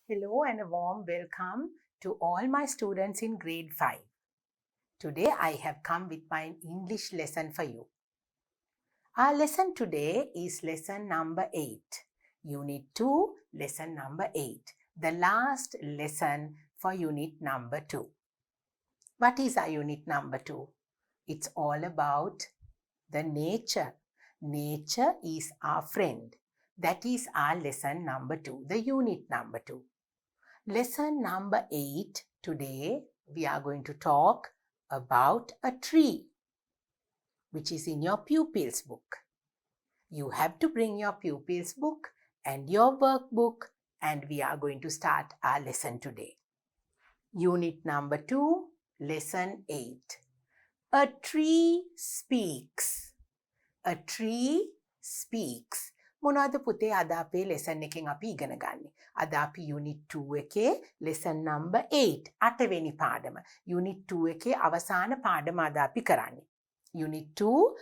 Hello and a warm welcome to all my students in grade 5. Today I have come with my English lesson for you. Our lesson today is lesson number 8. Unit 2, lesson number 8. The last lesson for unit number 2. What is our unit number 2? It's all about the nature. Nature is our friend. That is our lesson number 2, the unit number 2. Lesson number 8, today we are going to talk about a tree, which is in your pupils book. You have to bring your pupils book and your workbook, and we are going to start our lesson today. Unit number 2, lesson 8. A tree speaks. A tree speaks. මොනවද පුතේ අද අපේ lesson එකෙන් අපි ඉගෙන ගන්නේ? අද අපි unit 2 එකේ lesson number 8 අටවෙනි පාඩම. unit 2 එකේ අවසාන පාඩම අද අපි කරන්නේ. unit 2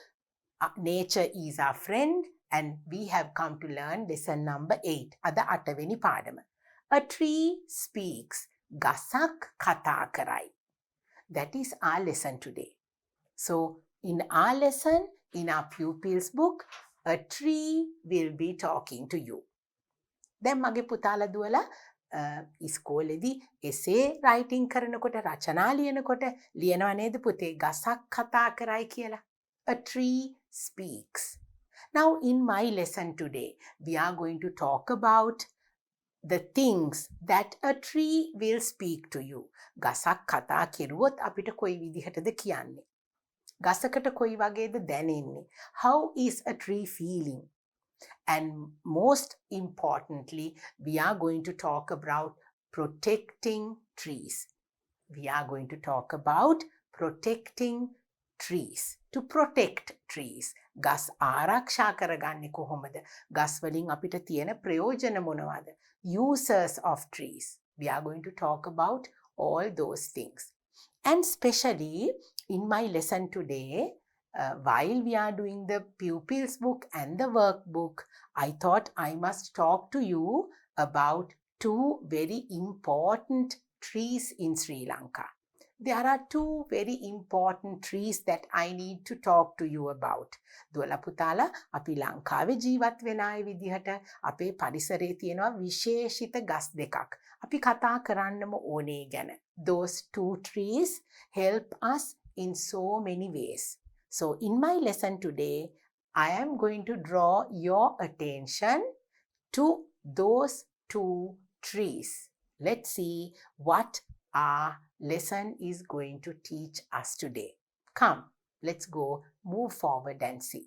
nature is our friend and we have come to learn lesson number 8 අද අටවෙනි පාඩම. A tree speaks. ගසක් කතා කරයි. That is our lesson today. So in our lesson, in our pupils book, a tree will be talking to you. දැන් මගේ පුතාලා දුවලා ඉස්කෝලේදී essay writing කරනකොට රචනා ලියනකොට ලියනවා නේද පුතේ ගසක් කතා කරයි කියලා. A tree speaks. Now in my lesson today, we are going to talk about the things that a tree will speak to you. ගසක් කතා කෙරුවොත් අපිට කොයි විදිහටද කියන්නේ? ගසකට කොයි වගේද දැනෙන්නේ? How is a tree feeling? And most importantly, we are going to talk about protecting trees. We are going to talk about protecting trees. To protect trees. ගස් ආරක්ෂා කරගන්නේ කොහොමද? ගස් වලින් අපිට තියෙන ප්‍රයෝජන මොනවද? Uses of trees. We are going to talk about all those things. And especially in my lesson today, while we are doing the pupils book and the workbook, I thought I must talk to you about two very important trees in Sri Lanka. There are two very important trees that I need to talk to you about. දුවලා පුතාලා අපි ලංකාවේ ජීවත් වෙන අය විදිහට අපේ පරිසරයේ තියෙනවා විශේෂිත ගස් දෙකක්. අපි කතා කරන්නම ඕනේ ගැන. Those two trees help us in so many ways. So in my lesson today, I am going to draw your attention to those two trees. Let's see what our lesson is going to teach us today. Come, let's go move forward and see.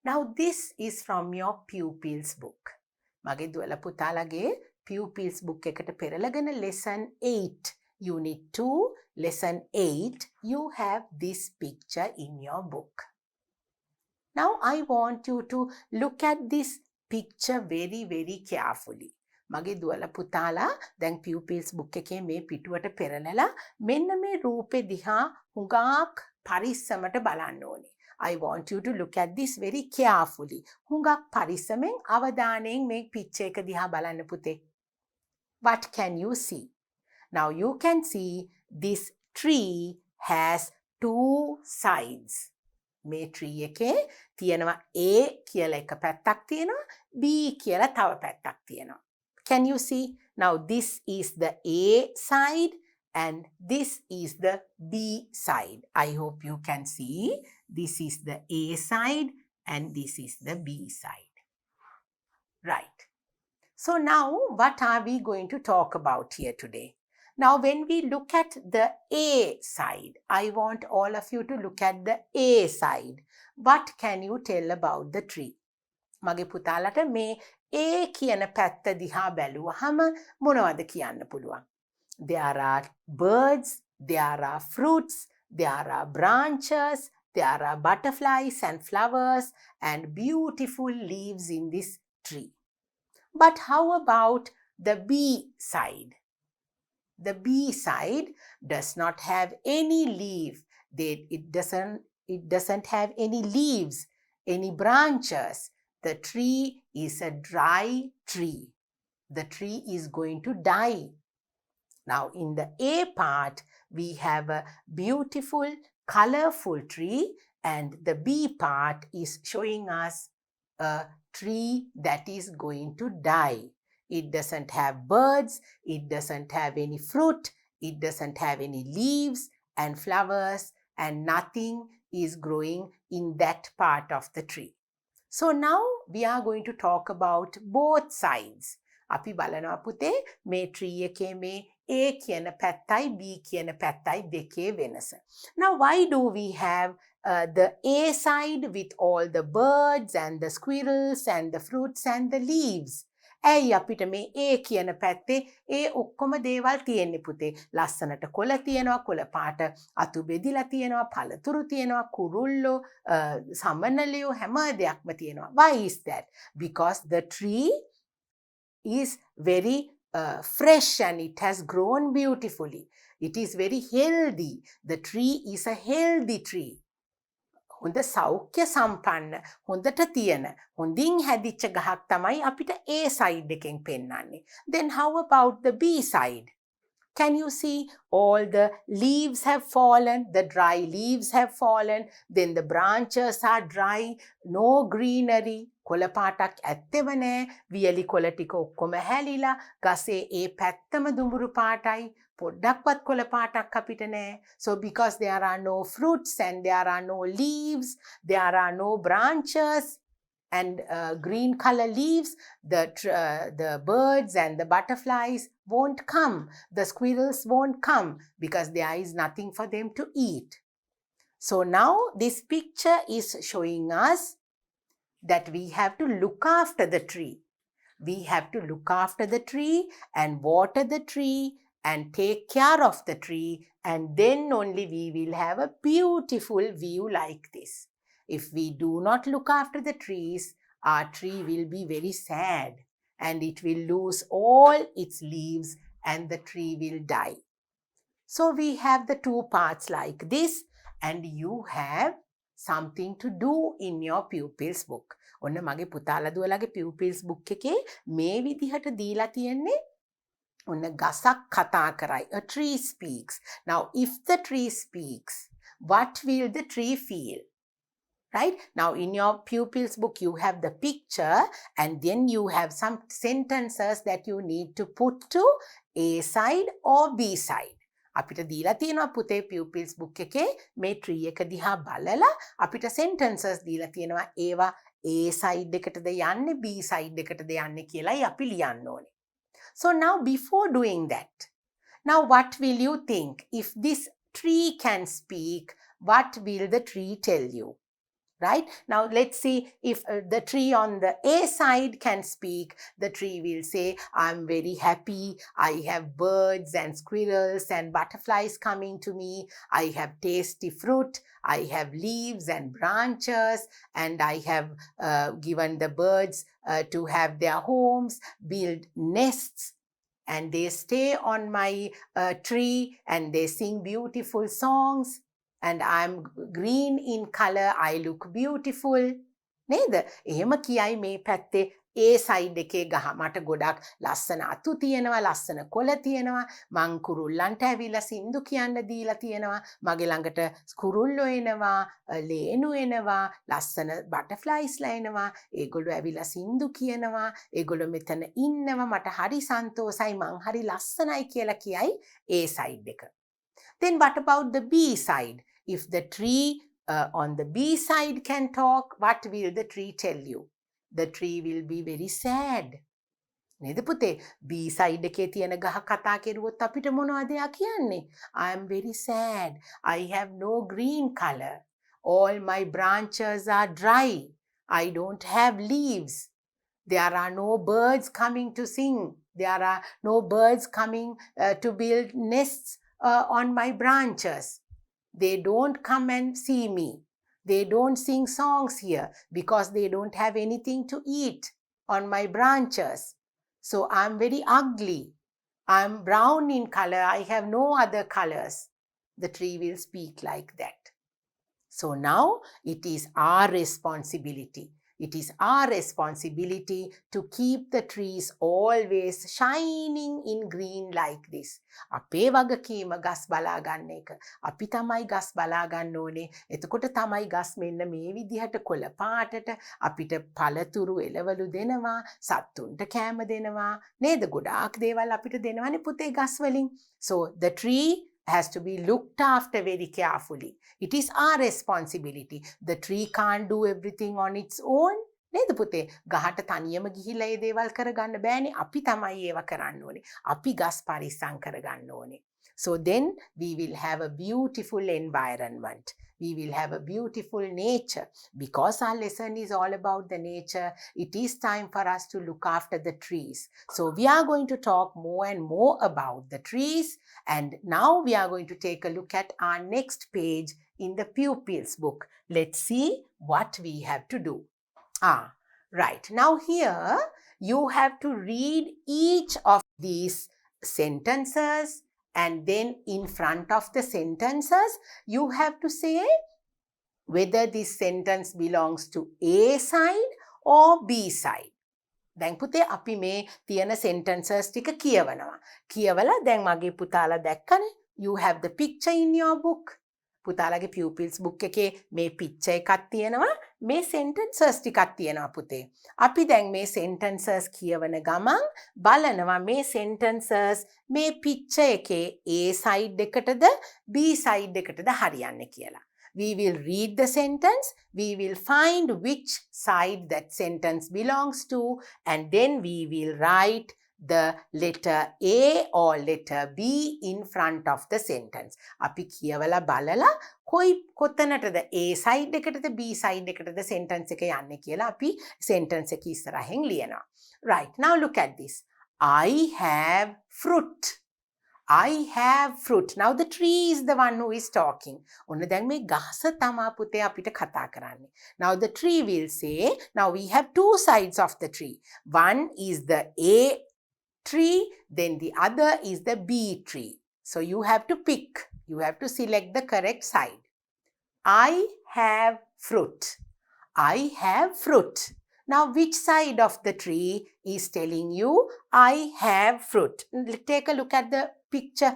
Now this is from your pupils book. මගේ දුවලා පුතාලගේ pupils book එකට පෙරලගෙන lesson 8, unit 2, lesson 8, you have this picture in your book. Now I want you to look at this picture very, very carefully. මගේ දුවලා පුතාලා දැන් pupils book එකේ මේ පිටුවට පෙරලලා මෙන්න මේ රූපේ දිහා හුඟක් පරිස්සමට බලන්න ඕනේ. I want you to look at this very carefully. හුඟක් පරිස්සමෙන් අවධානයෙන් මේ picture එක දිහා බලන්න පුතේ. What can you see? Now you can see this tree has two sides. මේ tree එකේ තියෙනවා A කියලා එක පැත්තක් තියෙනවා, B කියලා තව පැත්තක් තියෙනවා. Can you see? Now this is the A side and this is the B side. I hope you can see. This is the A side and this is the B side. Right. So now what are we going to talk about here today? Now when we look at the A side, I want all of you to look at the A side. What can you tell about the tree? මගේ පුතාලට මේ A කියන පැත්ත දිහා බැලුවහම මොනවද කියන්න පුළුවන්? There are birds, there are fruits, there are branches, there are butterflies and flowers and beautiful leaves in this tree. But how about the B side? The B side does not have any leaf. It doesn't have any leaves, any branches. The tree is a dry tree. the tree is going to die. Now, in the A part, we have a beautiful, colorful tree, and the B part is showing us a tree that is going to die. It doesn't have birds, it doesn't have any fruit, it doesn't have any leaves and flowers, and nothing is growing in that part of the tree. So now we are going to talk about both sides. අපි බලනවා පුතේ මේ tree එකේ මේ A කියන පැත්තයි B කියන පැත්තයි දෙකේ වෙනස. Now why do we have the A side with all the birds and the squirrels and the fruits and the leaves? ඇයි අපිට මේ A කියන පැත්තේ ඒ ඔක්කොම දේවල් තියෙන්නේ පුතේ. ලස්සනට කොළ තියෙනවා, කොළ පාට අතු බෙදිලා තියෙනවා, පළතුරු තියෙනවා, කුරුල්ලෝ, සමනලයෝ හැම දෙයක්ම තියෙනවා. Why is that? Because the tree is very fresh and it has grown beautifully. It is very healthy. The tree is a healthy tree. හොඳ සෞඛ්‍ය සම්පන්න, හොඳට තියෙන, හොඳින් හැදිච්ච ගහක් තමයි අපිට A side එකෙන් පෙන්වන්නේ. Then how about the B side? Can you see all the leaves have fallen, the dry leaves have fallen, then the branches are dry, no greenery. කොළ පාටක් ඇත්තෙම නෑ, වියලි කොළ ටික ඔක්කොම හැලිලා, ගසේ ඒ පැත්තම දුඹුරු පාටයි, පොඩ්ඩක්වත් කොළ පාටක් අපිට නෑ. So because there are no fruits and there are no leaves, there are no branches and green color leaves, the birds and the butterflies won't come. The squirrels won't come because there is nothing for them to eat. So now this picture is showing us that we have to look after the tree. We have to look after the tree and water the tree and take care of the tree, and then only we will have a beautiful view like this. If we do not look after the trees, our tree will be very sad and it will lose all its leaves and the tree will die. So we have the two parts like this, and you have something to do in your pupils book. ඔන්න මගේ පුතාලා දුවලාගේ pupils book එකේ මේ විදිහට දීලා තියෙන්නේ ඔන්න ගසක් කතා කරයි. A tree speaks. Now if the tree speaks, what will the tree feel? Right? Now in your pupils book you have the picture and then you have some sentences that you need to put to A side or B side. අපිට දීලා තියෙනවා පුතේ pupils book එකේ මේ tree එක දිහා බලලා අපිට sentences දීලා තියෙනවා. ඒවා A side එකටද යන්නේ B side එකටද යන්නේ කියලායි අපි ලියන්න ඕනේ. So now before doing that, now what will you think? If this tree can speak, what will the tree tell you? Right? Now let's see if the tree on the A side can speak. The tree will say, I'm very happy. I have birds and squirrels and butterflies coming to me. I have tasty fruit. I have leaves and branches. And I have given the birds to have their homes, build nests. And they stay on my tree and they sing beautiful songs. And I'm green in color, I look beautiful. නේද? එහෙම කියයි මේ පැත්තේ A side එකේ ගහ. මට ගොඩක් ලස්සන අතු තියෙනවා, ලස්සන කොළ තියෙනවා. මං කුරුල්ලන්ට ඇවිල්ලා සින්දු කියන්න දීලා තියෙනවා. මගේ ළඟට කුරුල්ලෝ එනවා, ලේනු එනවා, ලස්සන බටර්ෆ්ලයිස්ලා එනවා. ඒගොල්ලෝ ඇවිල්ලා සින්දු කියනවා. ඒගොල්ලෝ මෙතන ඉන්නවා. මට හරි සන්තෝසයි, මං හරි ලස්සනයි කියලා කියයි A side එක. Then what about the B side? If the tree on the B side can talk, what will the tree tell you? The tree will be very sad. නේද පුතේ? B side එකේ තියෙන ගහ කතා කරුවොත් අපිට මොනවද එයා කියන්නේ? I am very sad. I have no green color. All my branches are dry. I don't have leaves. There are no birds coming to sing. There are no birds coming to build nests on my branches. They don't come and see me. They don't sing songs here because they don't have anything to eat on my branches. So I'm very ugly. I'm brown in color. I have no other colors. The tree will speak like that. So now it is our responsibility It is our responsibility to keep the trees always shining in green like this. අපේ වගකීම ගස් බලා ගන්න එක. අපි තමයි ගස් බලා ගන්න ඕනේ. එතකොට තමයි ගස් මෙන්න මේ විදිහට කොළ පාටට අපිට පළතුරු එළවලු දෙනවා, සත්තුන්ට කෑම දෙනවා. නේද? ගොඩාක් දේවල් අපිට දෙනවනේ පුතේ ගස් වලින්. So the tree has to be looked after very carefully. It is our responsibility. The tree can't do everything on its own. නේද පුතේ? ගහට තනියම ගිහිල්ලා ඒ දේවල් කරගන්න බෑනේ. අපි තමයි ඒව කරන්න ඕනේ. අපි ගස් පරිස්සම් කරගන්න ඕනේ. So then we will have a beautiful environment. We will have a beautiful nature. Because our lesson is all about the nature, it is time for us to look after the trees. So we are going to talk more and more about the trees. And now we are going to take a look at our next page in the pupils book. Let's see what we have to do. Right. Now here you have to read each of these sentences. And then in front of the sentences, you have to say whether this sentence belongs to A side or B side. දැන් පුතේ අපි මේ තියෙන sentences ටික කියවනවා. කියවලා දැන් මගේ පුතාලා දැක්කනේ. You have the picture in your book. පුතාලගේ pupils book එකේ මේ picture එකක් තියෙනවා. මේ sentences ටිකක් තියෙනවා පුතේ. අපි දැන් මේ sentences කියවන ගමන් බලනවා මේ sentences මේ picture එකේ A side එකටද B side එකටද හරියන්නේ කියලා. We will read the sentence, we will find which side that sentence belongs to, and then we will write the letter A or letter B in front of the sentence. අපි කියවලා බලලා කොතනටද A side එකටද B side එකටද sentence එක යන්නේ කියලා අපි sentence එක ඉස්සරහින් ලියනවා. Right, now look at this. I have fruit. I have fruit. Now the tree is the one who is talking. ඔන්න දැන් මේ ගහස තමා පුතේ අපිට කතා කරන්නේ. Now the tree will say, now we have two sides of the tree. One is the A tree, then the other is the B tree. So you have to pick. You have to select the correct side. I have fruit. I have fruit. Now which side of the tree is telling you I have fruit? Take a look at the picture.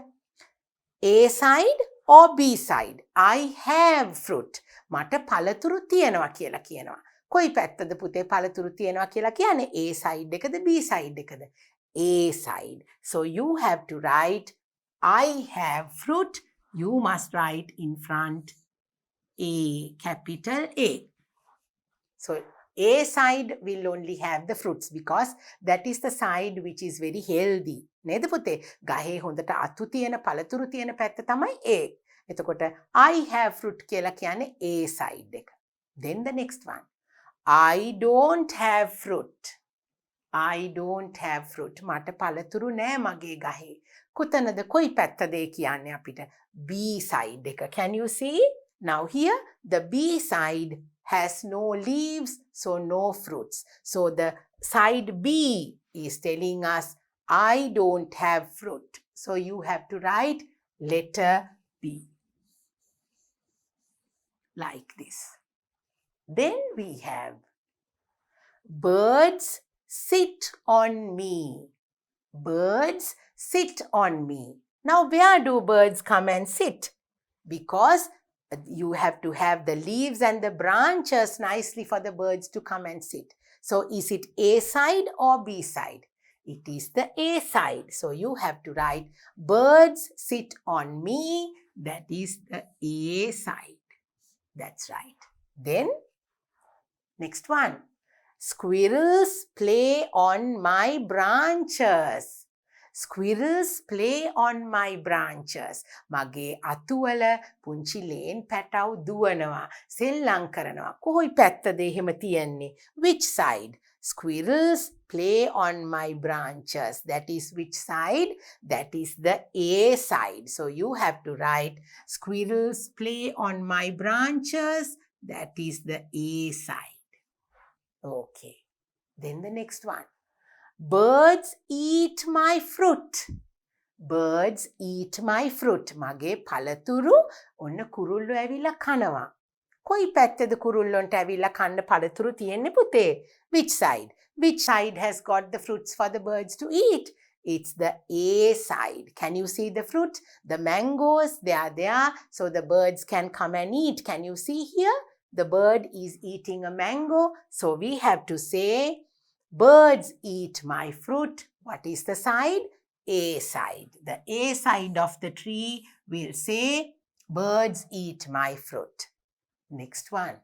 A side or B side? I have fruit. මට පළතුරු තියෙනවා කියලා කියනවා. කොයි පැත්තද පුතේ පළතුරු තියෙනවා කියලා කියන්නේ? A side එකද B side එකද? A side. So you have to write I have fruit. You must write in front A, capital A. So A side will only have the fruits because that is the side which is very healthy. නේද පුතේ? ගහේ හොඳට අතු තියෙන පළතුරු තියෙන පැත්ත තමයි A. එතකොට I have fruit කියලා කියන්නේ A side එක. Then the next one. I don't have fruit. I don't have fruit. මට පළතුරු නෑ මගේ ගහේ. කොතනද කොයි පැත්තද කියන්නේ අපිට? B side එක. Can you see? Now here the B side has no leaves, so no fruits. So the side B is telling us, I don't have fruit. So you have to write letter B. Like this. Then we have, birds sit on me. Birds sit on me. Now where do birds come and sit? Because you have to have the leaves and the branches nicely for the birds to come and sit. So is it A side or B side? It is the A side. So you have to write birds sit on me. That is the A side. That's right. Then next one. Squirrels play on my branches. Squirrels play on my branches. මගේ අතුවල පුංචි lane පැටව් දුවනවා. සෙල්ලම් කරනවා. කොයි පැත්තද එහෙම තියෙන්නේ? Which side? Squirrels play on my branches. That is which side? That is the A side. So you have to write squirrels play on my branches. That is the A side. Okay. Then the next one. Birds eat my fruit. Birds eat my fruit. මගේ පළතුරු ඔන්න කුරුල්ලෝ ඇවිල්ලා කනවා. කොයි පැත්තේද කුරුල්ලොන්ට ඇවිල්ලා කන්න පළතුරු තියෙන්නේ පුතේ? Which side? Which side has got the fruits for the birds to eat? It's the A side. Can you see the fruit? The mangoes, they are there, so the birds can come and eat. Can you see here? The bird is eating a mango, so we have to say, birds eat my fruit. What is the side? A side. The A side of the tree will say, birds eat my fruit. Next one.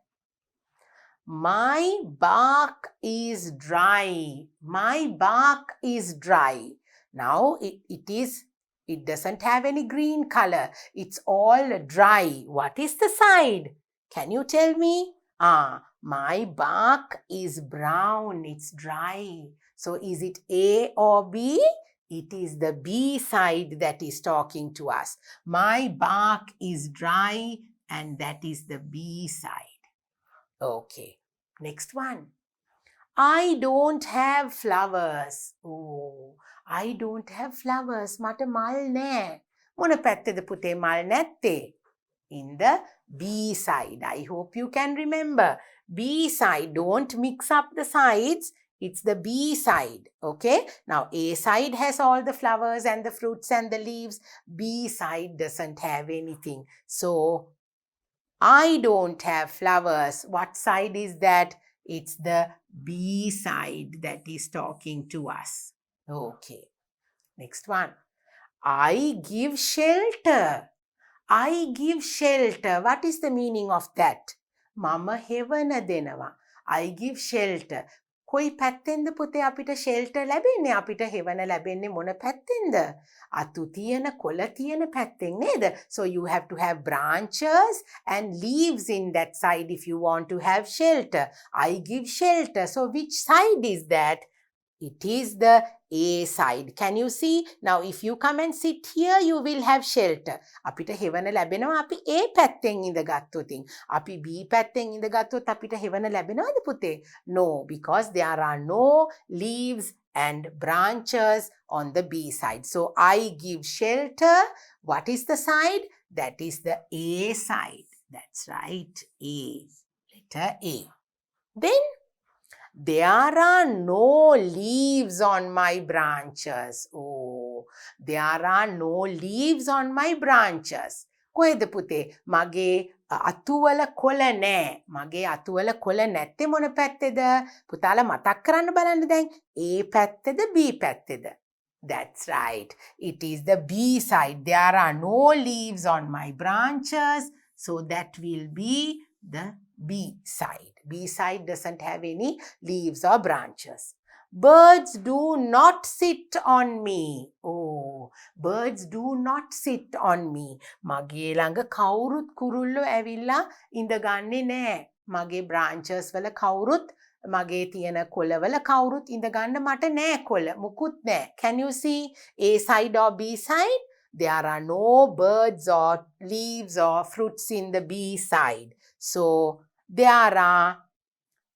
My bark is dry. My bark is dry. Now it doesn't have any green color. It's all dry. What is the side? Can you tell me? My bark is brown. It's dry. So is it A or B? It is the B side that is talking to us. My bark is dry, and that is the B side. Okay, next one. I don't have flowers. Oh, I don't have flowers. මට මල් නෑ. මොන පැත්තේද පුතේ මල් නැත්තේ? In the B side. I hope you can remember. B side. Don't mix up the sides. It's the B side. Okay? Now A side has all the flowers and the fruits and the leaves. B side doesn't have anything. So I don't have flowers. What side is that? It's the B side that is talking to us. Okay. Next one. I give shelter. I give shelter. What is the meaning of that? Mama හෙවන දෙනවා. I give shelter. කොයි පැත්තෙන්ද පුතේ අපිට shelter ලැබෙන්නේ? අපිට හෙවන ලැබෙන්නේ මොන පැත්තෙන්ද? අතු තියෙන කොළ තියෙන පැත්තෙන් නේද? So you have to have branches and leaves in that side if you want to have shelter. I give shelter. So which side is that? It is the A side. Can you see? Now if you come and sit here, you will have shelter. අපිට හෙවන ලැබෙනවා අපි A පැත්තෙන් ඉඳගත්තොතින්. අපි B පැත්තෙන් ඉඳගත්තොත් අපිට හෙවන ලැබෙනවද පුතේ? No, because there are no leaves and branches on the B side. So I give shelter. What is the side? That is the A side. That's right. A. Letter A. Then there are no leaves on my branches. Oh, there are no leaves on my branches. කොහෙද පුතේ? මගේ අතුවල කොළ නෑ. මගේ අතුවල කොළ නැත්තේ මොන පැත්තේද? පුතාලා මතක් කරන්න බලන්න දැන්. A පැත්තේද B පැත්තේද? That's right. It is the B side. There are no leaves on my branches. So that will be the B side. B side doesn't have any leaves or branches. Birds do not sit on me. Oh, birds do not sit on me. මගේ ළඟ කවුරුත් කුරුල්ලෝ ඇවිල්ලා ඉඳගන්නේ නෑ. මගේ branches වල කවුරුත් මගේ තියෙන කොළවල කවුරුත් ඉඳගන්න මට නෑ කොළ. මුකුත් නෑ. Can you see A side or B side? There are no birds or leaves or fruits in the B side. So there are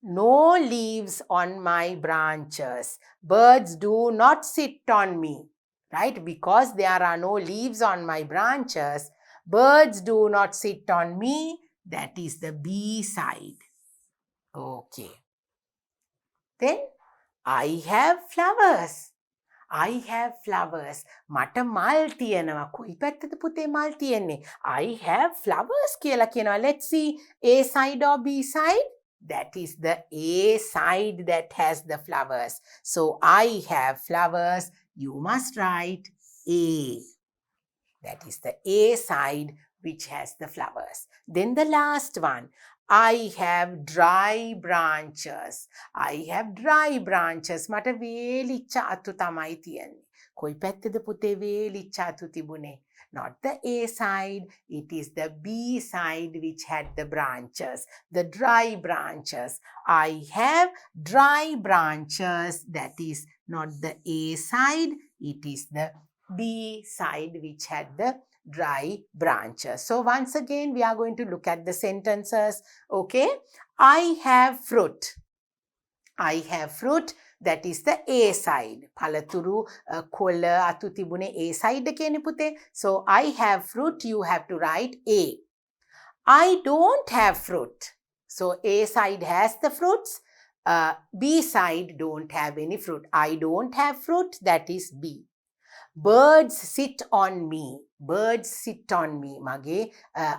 no leaves on my branches. Birds do not sit on me, right? Because there are no leaves on my branches, birds do not sit on me. That is the B side. Okay. Then I have flowers. I have flowers. මට මල් තියෙනවා. කොයි පැත්තද පුතේ මල් තියෙන්නේ? I have flowers කියලා කියනවා. Let's see A side or B side. That is the A side that has the flowers. So I have flowers. You must write A. That is the A side which has the flowers. Then the last one. I have dry branches. I have dry branches. මට වේලිච්ච අතු තමයි තියෙන්නේ. කොයි පැත්තේද පුතේ වේලිච්ච අතු තිබුණේ? Not the A side. It is the B side which had the branches. The dry branches. I have dry branches. That is not the A side. It is the B side which had the dry branches. So once again, we are going to look at the sentences. Okay. I have fruit. I have fruit. That is the A side. Palaturu kola atu tibune A side kene pute. So I have fruit. You have to write A. I don't have fruit. So A side has the fruits. B side don't have any fruit. I don't have fruit. That is B. Birds sit on me. Birds sit on me. මගේ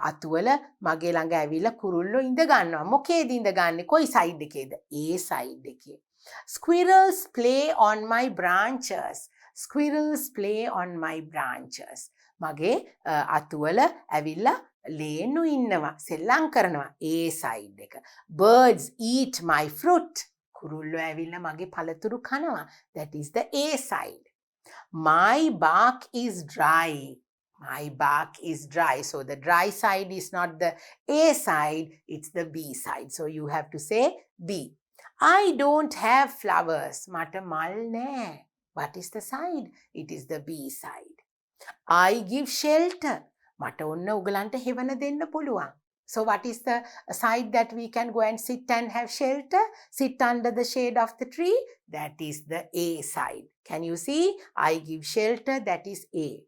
අතුවල මගේ ළඟ ඇවිල්ලා කුරුල්ලෝ ඉඳ ගන්නවා. මොකේද ඉඳ ගන්නෙ? කොයි සයිඩ් එකේද? A side එකේ. Squirrels play on my branches. Squirrels play on my branches. මගේ අතුවල ඇවිල්ලා ලේන්නු ඉන්නවා. සෙල්ලම් කරනවා. A side එක. Birds eat my fruit. කුරුල්ලෝ ඇවිල්ලා මගේ පළතුරු කනවා. That is the A side. My bark is dry. My bark is dry. So the dry side is not the A side, it's the B side. So you have to say B. I don't have flowers. Mata mal nae. What is the side? It is the B side. I give shelter. Mata onna ugalanta hevana denna puluwan. So what is the side that we can go and sit and have shelter? Sit under the shade of the tree? That is the A side. Can you see? I give shelter, that is A.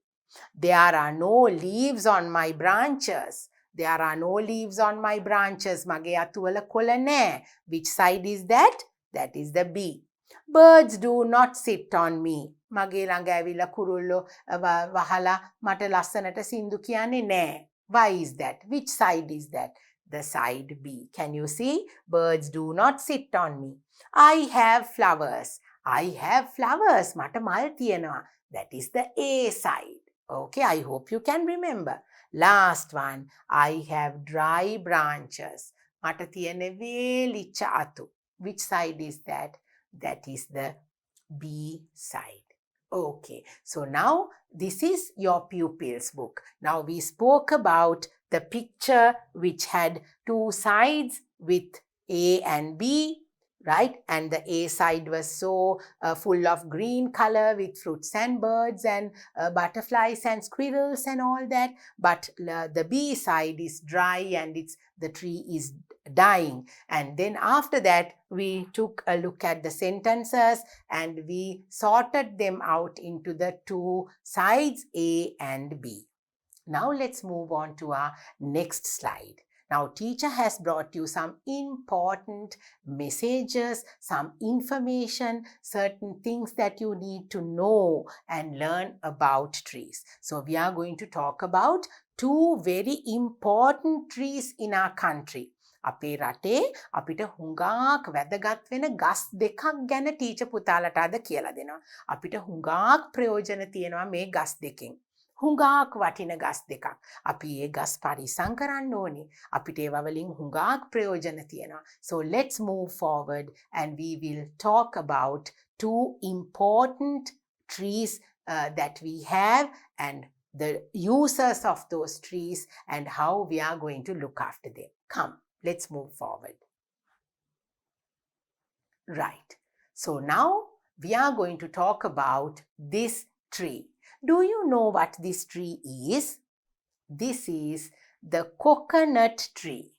There are no leaves on my branches. There are no leaves on my branches. Mage atuwala kola nae. Which side is that? That is the B. Birds do not sit on me. Mage ළඟ ඇවිල්ලා කුරුල්ලෝ වහලා මට ලස්සනට සින්දු කියන්නේ නෑ. Why is that? Which side is that? The side B. Can you see? Birds do not sit on me. I have flowers. I have flowers. Mata mal tiyenawa. That is the A side. Okay, I hope you can remember. Last one. I have dry branches. Mata tiyene velicha atu. Which side is that? That is the B side. Okay, so now this is your pupils book. Now we spoke about the picture which had two sides with A and B, right? And the A side was so full of green color with fruits and birds and butterflies and squirrels and all that. But the B side is dry and the tree is dying. And then after that, we took a look at the sentences and we sorted them out into the two sides, A and B. Now let's move on to our next slide. Now teacher has brought you some important messages, some information, certain things that you need to know and learn about trees. So we are going to talk about two very important trees in our country. අපේ රටේ අපිට හුඟක් වැදගත් වෙන ගස් දෙකක් ගැන teacher පුතාලට අද කියලා දෙනවා. අපිට හුඟක් ප්‍රයෝජන තියෙනවා මේ ගස් දෙකෙන්. හුඟක් වටින ගස් දෙකක්. අපි ඒ ගස් පරිසම් කරන්න ඕනේ. අපිට ඒවා වලින් හුඟක් ප්‍රයෝජන තියෙනවා. So let's move forward and we will talk about two important trees that we have and the users of those trees and how we are going to look after them. Come. Let's move forward. Right. So now we are going to talk about this tree. Do you know what this tree is? This is the coconut tree.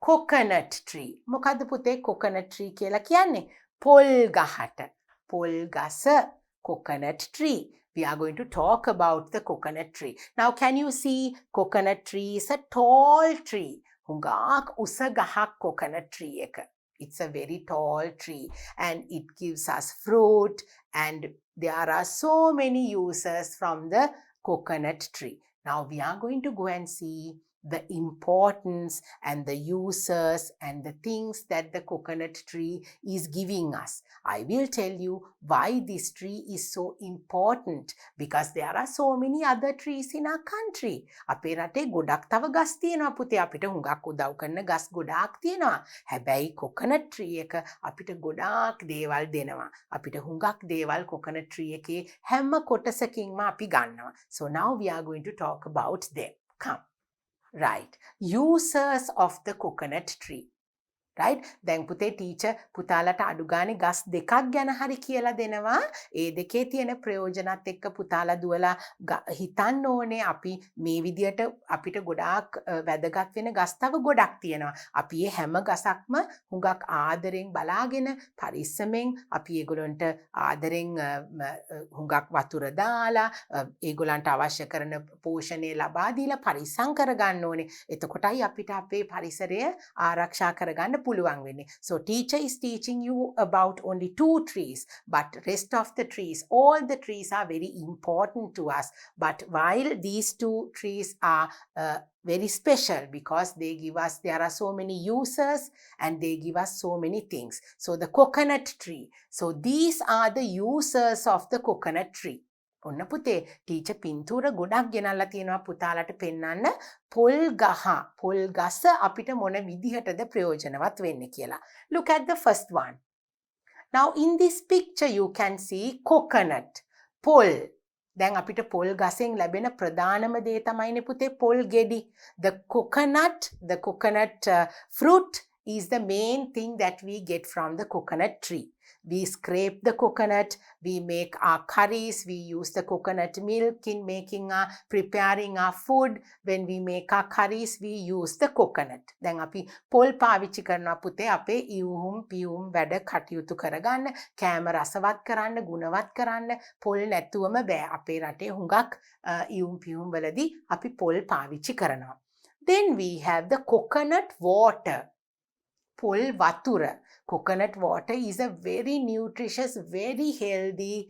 Coconut tree. මොකද්ද පුතේ coconut tree කියලා කියන්නේ? පොල් ගහට. පොල් ගස coconut tree. We are going to talk about the coconut tree. Now can you see coconut tree is a tall tree. හුඟක් උස ගහක් coconut tree එක. It's a very tall tree and it gives us fruit and there are so many uses from the coconut tree. Now we are going to go and see the importance and the uses and the things that the coconut tree is giving us. I will tell you why this tree is so important because there are so many other trees in our country. අපේ රටේ ගොඩක් තව ගස් තියෙනවා පුතේ. අපිට හුඟක් උදව් කරන ගස් ගොඩාක් තියෙනවා. හැබැයි coconut tree එක අපිට ගොඩාක් දේවල් දෙනවා. අපිට හුඟක් දේවල් coconut tree එකේ හැම කොටසකින්ම අපි ගන්නවා. So now we are going to talk about them. Come. Right. Uses of the coconut tree. right? දැන් පුතේ ටීචර් පුතාලට අඩු ගානේ ගස් දෙකක් ගැන හරි කියලා දෙනවා. ඒ දෙකේ තියෙන ප්‍රයෝජනත් එක්ක පුතාලා දුවලා හිතන්න ඕනේ අපි මේ විදියට අපිට ගොඩාක් වැදගත් වෙන ගස් තව ගොඩක් තියෙනවා. අපි මේ හැම ගසක්ම හුඟක් ආදරෙන් බලාගෙන පරිස්සමෙන් අපි ඒගොල්ලන්ට ආදරෙන් හුඟක් වතුර දාලා ඒගොල්ලන්ට අවශ්‍ය කරන පෝෂණය ලබා දීලා පරිස්සම් කරගන්න ඕනේ. එතකොටයි අපිට අපේ පරිසරය ආරක්ෂා කරගන්න පුළුවන් වෙන්නේ. So teacher is teaching you about only 2 trees, but rest of the trees, all the trees are very important to us. But while these 2 trees are very special because they give us, there are so many uses and they give us so many things. So the coconut tree. So these are the uses of the coconut tree. ඔන්න පුතේ teacher පින්තූර ගොඩක් ගෙනල්ලා තියෙනවා පුතාලට පෙන්වන්න පොල් ගස අපිට මොන විදිහටද ප්‍රයෝජනවත් වෙන්නේ කියලා. Look at the first one. Now in this picture you can see coconut. පොල්. දැන් අපිට පොල් ගසෙන් ලැබෙන ප්‍රධානම දේ තමයිනේ පුතේ පොල් ගෙඩි. The coconut fruit is the main thing that we get from the coconut tree. We scrape the coconut, we make our curries, we use the coconut milk in preparing our food. When we make our curries, we use the coconut. දැන් අපි පොල් පාවිච්චි කරනවා පුතේ අපේ ඉවුම් පියුම් වැඩ කටයුතු කරගන්න, කෑම රසවත් කරන්න, ගුණවත් කරන්න. පොල් නැතුවම බෑ. අපේ රටේ හුඟක් ඉවුම් පියුම් වලදී අපි පොල් පාවිච්චි කරනවා. Then we have the coconut water. පොල් වතුර. Coconut water is a very nutritious, very healthy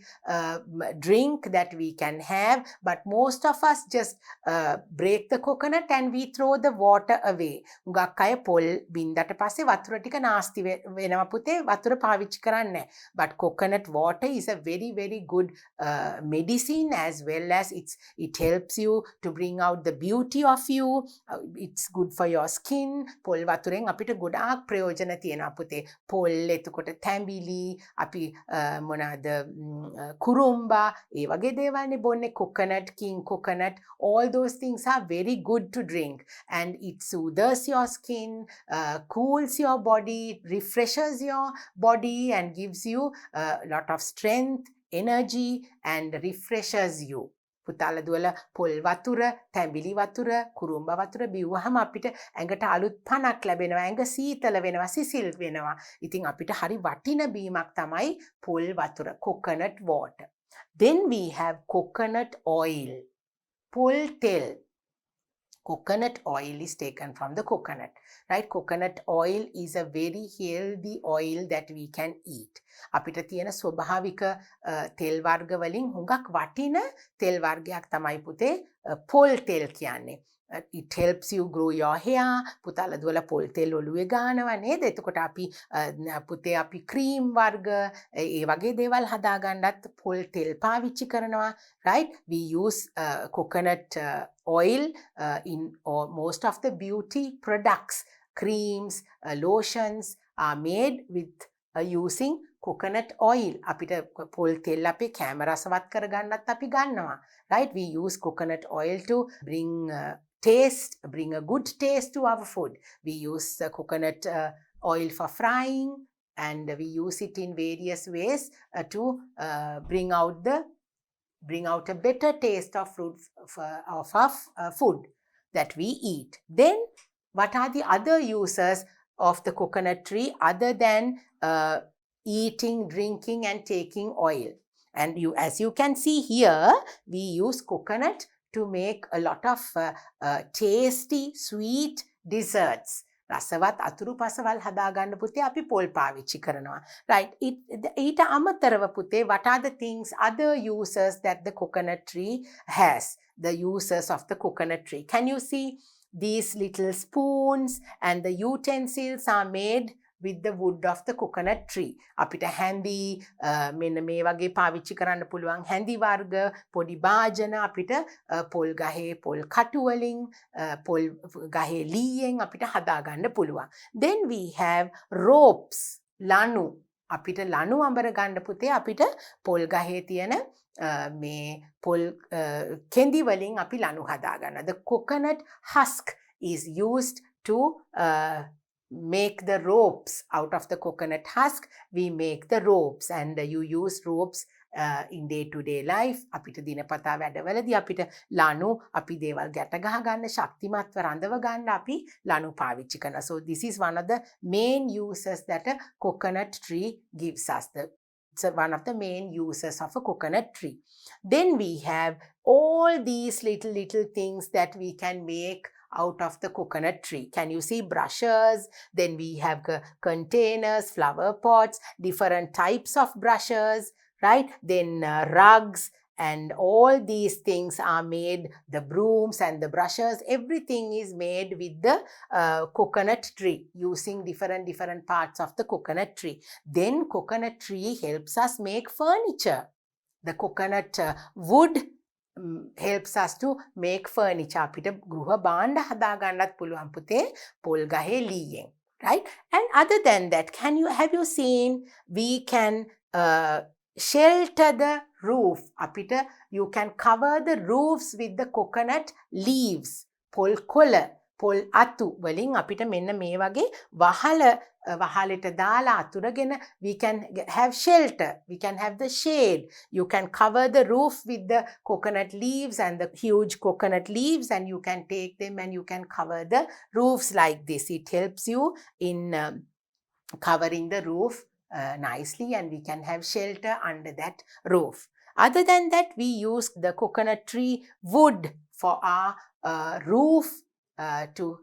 drink that we can have. But most of us just break the coconut and we throw the water away. හුඟක් අය පොල් බින්දට පස්සේ වතුර ටික නාස්ති වෙනවා පුතේ වතුර පාවිච්චි කරන්නේ. But coconut water is a very, very good medicine as well as it helps you to bring out the beauty of you. It's good for your skin. පොල් වතුරෙන් අපිට ගොඩාක් ප්‍රයෝජන තියෙනවා පුතේ. පොල් එතකොට තැඹිලි අපි මොනවාද කුරුම්බා ඒ වගේ දේවල්නේ බොන්නේ coconut king coconut all those things are very good to drink and it soothes your skin cools your body refreshes your body and gives you a lot of strength energy and refreshes you. පුතාලා දුවලා පොල් වතුර, තැඹිලි වතුර, කුරුම්බ වතුර බිව්වහම අපිට ඇඟට අලුත් පණක් ලැබෙනවා. ඇඟ සීතල වෙනවා, සිසිල් වෙනවා. ඉතින් අපිට හරි වටින බීමක් තමයි පොල් වතුර, coconut water. Then we have coconut oil. පොල් තෙල්. Coconut oil is taken from the coconut, right? Coconut oil is a very healthy oil that we can eat. අපිට තියෙන ස්වභාවික තෙල් වර්ග වලින් හුඟක් වටින තෙල් වර්ගයක් තමයි පුතේ පොල් තෙල් කියන්නේ. It helps you grow your hair. පුතාලා දුවලා පොල් තෙල් ඔළුවේ ගානවා නේද? එතකොට අපි පුතේ අපි ක්‍රීම් වර්ග ඒ වගේ දේවල් හදාගන්නත් පොල් තෙල් පාවිච්චි කරනවා, right? We use coconut oil in most of the beauty products. Creams, lotions are made with using coconut oil. අපිට පොල් තෙල් අපේ කැම රසවත් කරගන්නත් අපි ගන්නවා, right? We use coconut oil to bring a good taste to our food. We use coconut oil for frying and we use it in various ways to bring out a better taste of food that we eat. Then what are the other uses of the coconut tree other than eating, drinking and taking oil? And as you can see here, we use coconut to make a lot of tasty, sweet desserts. රසවත් අතුරු පසවල් හදාගන්න පුතේ අපි පොල් පාවිච්චි කරනවා. Right? ඊට අමතරව පුතේ what are the things, other uses that the coconut tree has? The uses of the coconut tree. Can you see these little spoons and the utensils are made with the wood of the coconut tree. අපිට හැඳි මෙන්න මේ වගේ පාවිච්චි කරන්න පුළුවන් හැඳි වර්ග පොඩි භාජන අපිට පොල් ගහේ පොල් කටු වලින් පොල් ගහේ ලීයෙන් අපිට හදා ගන්න පුළුවන්. Then we have ropes, ලණු. අපිට ලණු අඹර ගන්න පුතේ අපිට පොල් ගහේ තියෙන මේ පොල් කෙඳි වලින් අපි ලණු හදා ගන්නවා. The coconut husk is used to make the ropes out of the coconut husk. We make the ropes, and you use ropes in day-to-day life. අපිට දිනපතා වැඩවලදී අපිට ලණු අපි දේවල් ගැට ගහ ගන්න ශක්තිමත්ව රඳව ගන්න අපි ලණු පාවිච්චි කරනවා. So this is one of the main uses that a coconut tree gives us. It's one of the main uses of a coconut tree. Then we have all these little things that we can make out of the coconut tree. Can you see brushes? Then we have containers, flower pots, different types of brushes, right? Then rugs, and all these things are made, the brooms and the brushes, everything is made with the coconut tree, using different parts of the coconut tree. Then coconut tree helps us make furniture. The coconut wood helps us to make furniture. අපිට ගෘහ භාණ්ඩ හදා ගන්නත් පුළුවන් පුතේ පොල් ගහේ ලීයෙන්, right? And other than that, have you seen we can shelter the roof. අපිට you can cover the roofs with the coconut leaves. පොල් කොළ, පොල් අතු වලින් අපිට මෙන්න මේ වගේ වහලට දාලා අතුරගෙන we can have shelter. We can have the shade. You can cover the roof with the coconut leaves and the huge coconut leaves, and you can take them and you can cover the roofs like this. It helps you in covering the roof nicely, and we can have shelter under that roof. Other than that, we use the coconut tree wood for our roof to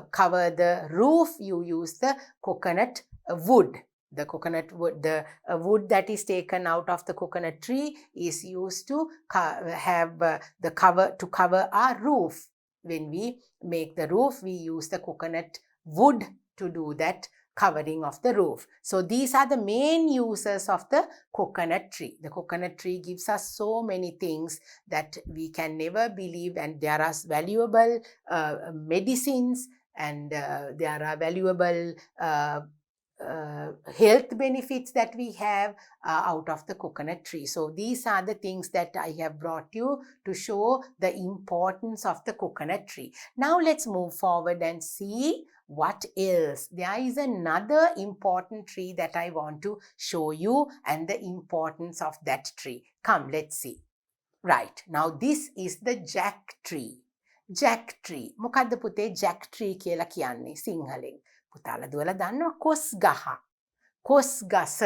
cover the roof. You use the coconut wood. The coconut wood, the wood that is taken out of the coconut tree is used to have the cover to cover our roof. When we make the roof, we use the coconut wood to do that covering of the roof. So these are the main uses of the coconut tree. The coconut tree gives us so many things that we can never believe, and there are valuable medicines, and there are valuable health benefits that we have out of the coconut tree. So these are the things that I have brought you to show the importance of the coconut tree. Now let's move forward and see what else. There is another important tree that I want to show you, and the importance of that tree. Come, let's see. Right, now this is the jack tree. Jack tree. මොකද්ද පුතේ jack tree කියලා කියන්නේ සිංහලෙන්? පුතාලා දුවලා දන්නවා කොස් ගහ. කොස් ගස.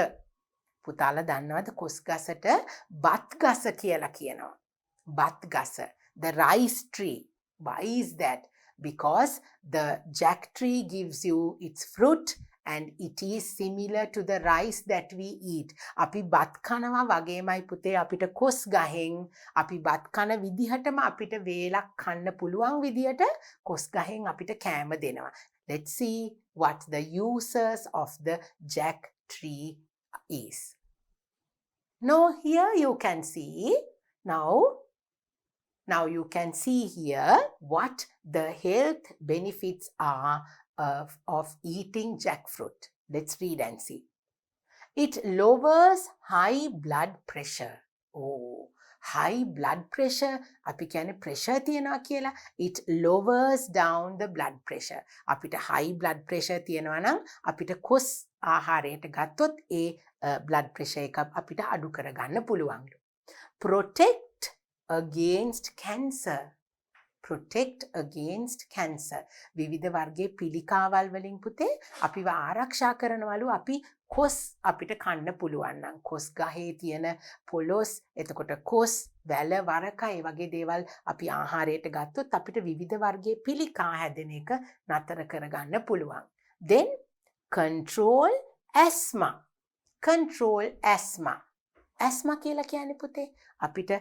පුතාලා දන්නවද කොස් ගසට බත් ගස කියලා කියනවා. බත් ගස. The rice tree. Why is that? Because the jack tree gives you its fruit, and it is similar to the rice that we eat. අපි බත් කනවා වගේමයි පුතේ අපිට කොස් ගහෙන් අපි බත් කන විදිහටම අපිට වේලක් කන්න පුළුවන් විදිහට කොස් ගහෙන් අපිට කෑම දෙනවා. Let's see what the uses of the jack tree is. Now here you can see, now you can see here what the health benefits are of eating jackfruit. Let's read and see. It lowers high blood pressure. Oh, high blood pressure. අපි කියන්නේ pressure තියනවා කියලා. It lowers down the blood pressure. අපිට high blood pressure තියනවා නම් අපිට කොස් ආහාරයට ගත්තොත් ඒ blood pressure එක අපිට අඩු කරගන්න පුළුවන්. Protect against cancer. Protect against cancer. විවිධ වර්ගයේ පිළිකාවල් වලින් පුතේ අපිව ආරක්ෂා කරනවලු අපි කොස් අපිට කන්න පුළුවන් නම් කොස් ගහේ තියෙන පොලොස් එතකොට කොස් වැල වරක ඒ වගේ දේවල් අපි ආහාරයට ගත්තොත් අපිට විවිධ වර්ගයේ පිළිකා හැදෙන එක නතර කරගන්න පුළුවන්. Then control asthma. Control asthma. asthma කියලා කියන්නේ පුතේ අපිට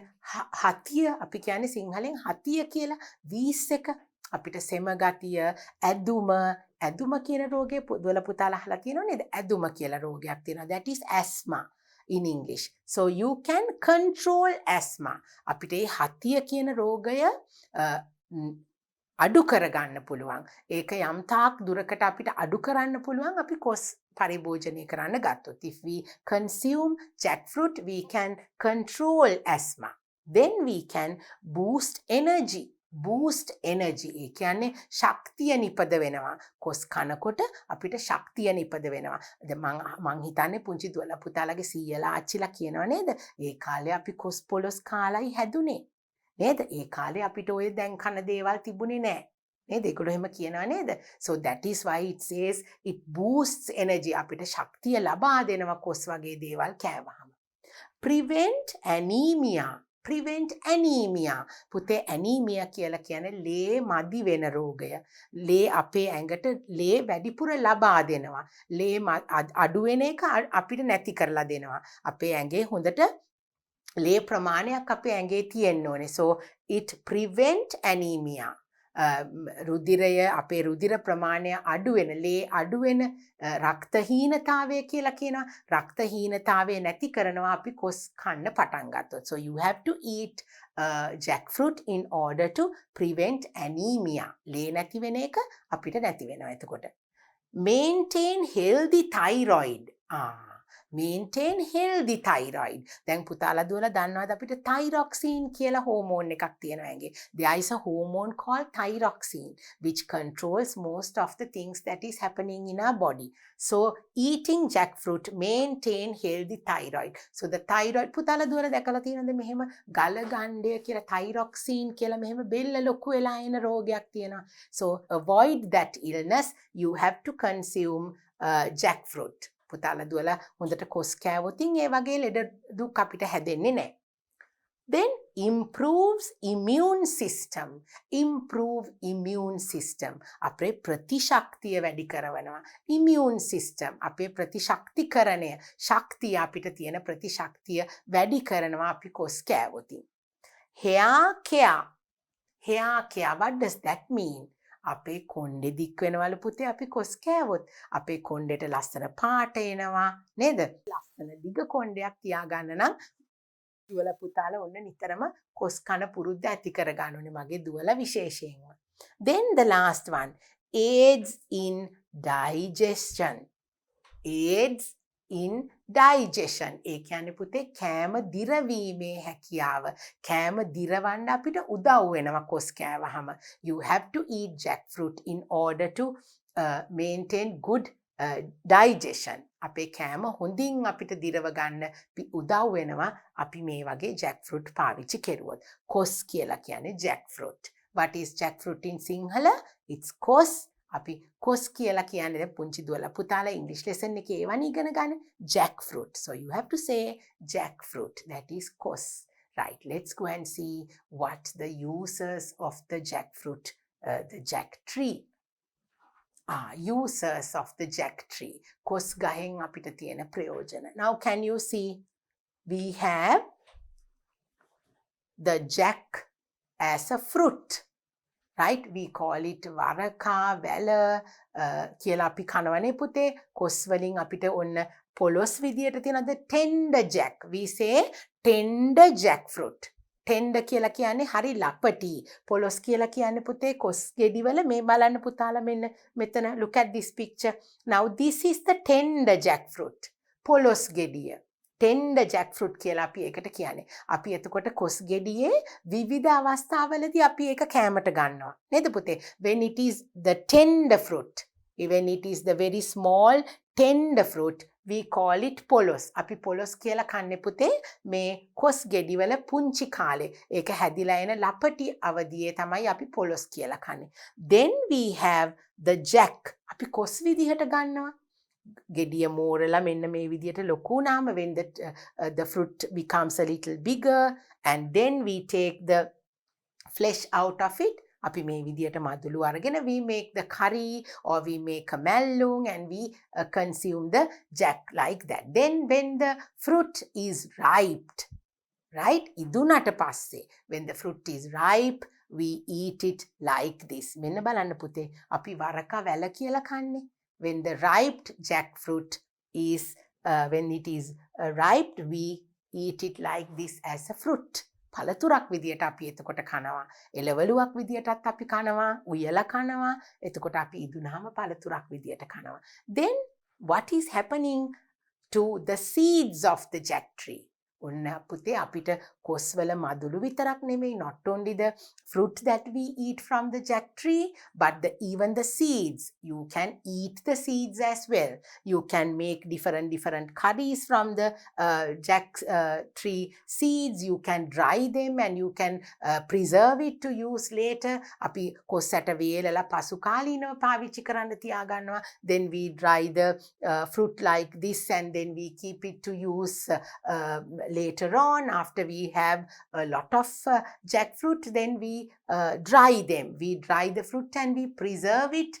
හතිය අපි කියන්නේ සිංහලෙන් හතිය කියලා වීස් එක අපිට සෙම ගතිය ඇදුම කියන රෝගය දුවල පුතාලා අහලා තියෙනව නේද? ඇදුම කියලා රෝගයක් තියෙනවා. That is asthma in English. So you can control asthma. අපිට මේ හතිය කියන රෝගය අඩු කරගන්න පුළුවන්. ඒක යම් තාක් දුරකට අපිට අඩු කරන්න පුළුවන් අපි කොස් පරිභෝජනය කරන්න ගත්තොත්. If we consume jackfruit, we can control asthma. Then we can boost energy. boost energy. ඒ කියන්නේ ශක්තිය නිපද වෙනවා. කොස් කනකොට අපිට ශක්තිය නිපද වෙනවා. මං හිතන්නේ පුංචි දුවලා පුතාලගේ සීයලා ආච්චිලා කියනවා නේද? ඒ කාලේ අපි කොස් පොලොස් කාලයි හැදුනේ. නේද? ඒ කාලේ අපිට ඔය දැන් කන දේවල් තිබුණේ නැහැ. නේද? ඒගොල්ලෝ එහෙම කියනවා නේද? So that is why it says it boosts energy. අපිට ශක්තිය ලබා දෙනවා කොස් වගේ දේවල් කෑවහම. Prevent anemia. Prevent anemia. පුතේ anemia කියලා කියන්නේ ලේ මදි වෙන රෝගය. ලේ අපේ ඇඟට ලේ වැඩිපුර ලබා දෙනවා. ලේ අඩු වෙන එක අපිට නැති කරලා දෙනවා. අපේ ඇඟේ හොඳට ලේ ප්‍රමාණයක් අපේ ඇඟේ තියෙන්න ඕනේ. So it prevent anemia. රුධිරය අපේ රුධිර ප්‍රමාණය අඩු වෙන ලේ අඩු වෙන රක්තහීනතාවය කියලා කියනවා. රක්තහීනතාවය නැති කරනවා අපි කොස් කන්න පටන් ගත්තොත්. So you have to eat jackfruit in order to prevent anemia. ලේ නැති වෙන එක අපිට නැති වෙනවා එතකොට. Maintain healthy thyroid. Maintain healthy thyroid. දැන් පුතාලා දුවලා දන්නවද අපිට thyroxine කියලා හෝමෝන් එකක් තියෙනවා ඇඟේ. There is a hormone called thyroxine which controls most of the things that is happening in our body. So eating jackfruit maintain healthy thyroid. So the thyroid පුතාලා දුවලා දැකලා තියෙනවද මෙහෙම ගලගණ්ඩය කියලා thyroxine කියලා මෙහෙම බෙල්ල ලොකු වෙලා එන රෝගයක් තියෙනවා. So avoid that illness. You have to consume jackfruit. පුතාලා දුවලා හොඳට කොස් කෑවොතින් ඒ වගේ ලෙඩ දුක් අපිට හැදෙන්නේ නැහැ. Then improves immune system. Improve immune system. අපේ ප්‍රතිශක්තිය වැඩි කරනවා. Immune system අපේ ප්‍රතිශක්තිකරණය ශක්තිය අපිට තියෙන ප්‍රතිශක්තිය වැඩි කරනවා අපි කොස් කෑවොතින්. Hair care. Hair care. What does that mean? අපේ කොණ්ඩෙ දික් වෙනවලු පුතේ අපි කොස් කෑවොත්. අපේ කොණ්ඩෙට ලස්සන පාට එනවා නේද? ලස්සන දිග කොණ්ඩයක් තියාගන්න නම් දුවලා පුතාලා ඔන්න නිතරම කොස් කන පුරුද්ද ඇති කරගන්න ඕනේ මගේ දුවලා විශේෂයෙන්ම. Then the last one, aids in digestion. Aids in digestion. ඒ කියන්නේ පුතේ කෑම දිරවීමේ හැකියාව. කෑම දිරවන්න අපිට උදව් වෙනවා කොස් කෑවහම. You have to eat jackfruit in order to maintain good digestion. අපේ කෑම හොඳින් අපිට දිරව ගන්න උදව් වෙනවා අපි මේ වගේ jackfruit පාවිච්චි කරුවොත්. කොස් කියලා කියන්නේ jackfruit. What is jackfruit in Sinhala? It's kos. අපි කොස් කියලා කියන්නේ දැන් පුංචි දුවලා පුතාලා ඉංග්‍රීසි ලෙසන් එකේ ඒවනේ ඉගෙන ගන්න jackfruit. So you have to say jackfruit. That is kos. Right. Let's go and see what the uses of the jackfruit, the jack tree. Uses of the jack tree. Kos ගහෙන් අපිට තියෙන ප්‍රයෝජන. Now can you see we have the jack as a fruit. Right? We call it වරකා වැල කියලා අපි කනවනේ පුතේ. කොස් වලින් අපිට ඔන්න පොලොස් විදියට තියෙනද tender jack. We say tender jackfruit. Tender කියලා කියන්නේ හරි ලපටි. පොලොස් කියලා කියන්නේ පුතේ කොස් ගෙඩිවල මේ බලන්න පුතාලා මෙන්න මෙතන look at this picture. Now this is the tender jackfruit. පොලොස් ගෙඩිය. tender jackfruit කියලා අපි ඒකට කියන්නේ. අපි එතකොට කොස් ගෙඩියේ විවිධ අවස්ථාවලදී අපි ඒක කෑමට ගන්නවා. නේද පුතේ? When it is the tender fruit, even it is the very small tender fruit, we call it polos. අපි polos කියලා කන්නේ පුතේ මේ කොස් ගෙඩිවල පුංචි කාලේ. ඒක හැදිලා එන ලපටි අවදියේ තමයි අපි polos කියලා කන්නේ. Then we have the jack. අපි කොස් විදිහට ගන්නවා. ගෙඩිය මෝරලා මෙන්න මේ විදියට ලොකු වුණාම when the fruit becomes a little bigger and then we take the flesh out of it. අපි මේ විදියට මදුළු අරගෙන we make the curry or we make a mallung and we consume the jack like that. Then when the fruit is ripe, right? ඉදුණට පස්සේ when the fruit is ripe we eat it like this. මෙන්න බලන්න පුතේ අපි වරකා වැල කියලා කන්නේ. When the ripe jackfruit is, when it is ripe, we eat it like this as a fruit. පළතුරක් විදියට අපි එතකොට කනවා. එළවලුවක් විදියටත් අපි කනවා. උයලා කනවා. එතකොට අපි ඉදුණාම පළතුරක් විදියට කනවා. Then what is happening to the seeds of the jack tree? ඔන්න පුතේ අපිට කොස්වල මදුළු විතරක් නෙමෙයි, not only the fruit that we eat from the jack tree, but even the seeds. You can eat the seeds as well. You can make different curries from the jack tree seeds. You can dry them and you can preserve it to use later. අපි කොස්සට වේලලා පසු කාලීනව පාවිච්චි කරන්න තියාගන්නවා. Then we dry the fruit like this and then we keep it to use later on. After we have a lot of jackfruit, then we dry them. We dry the fruit and we preserve it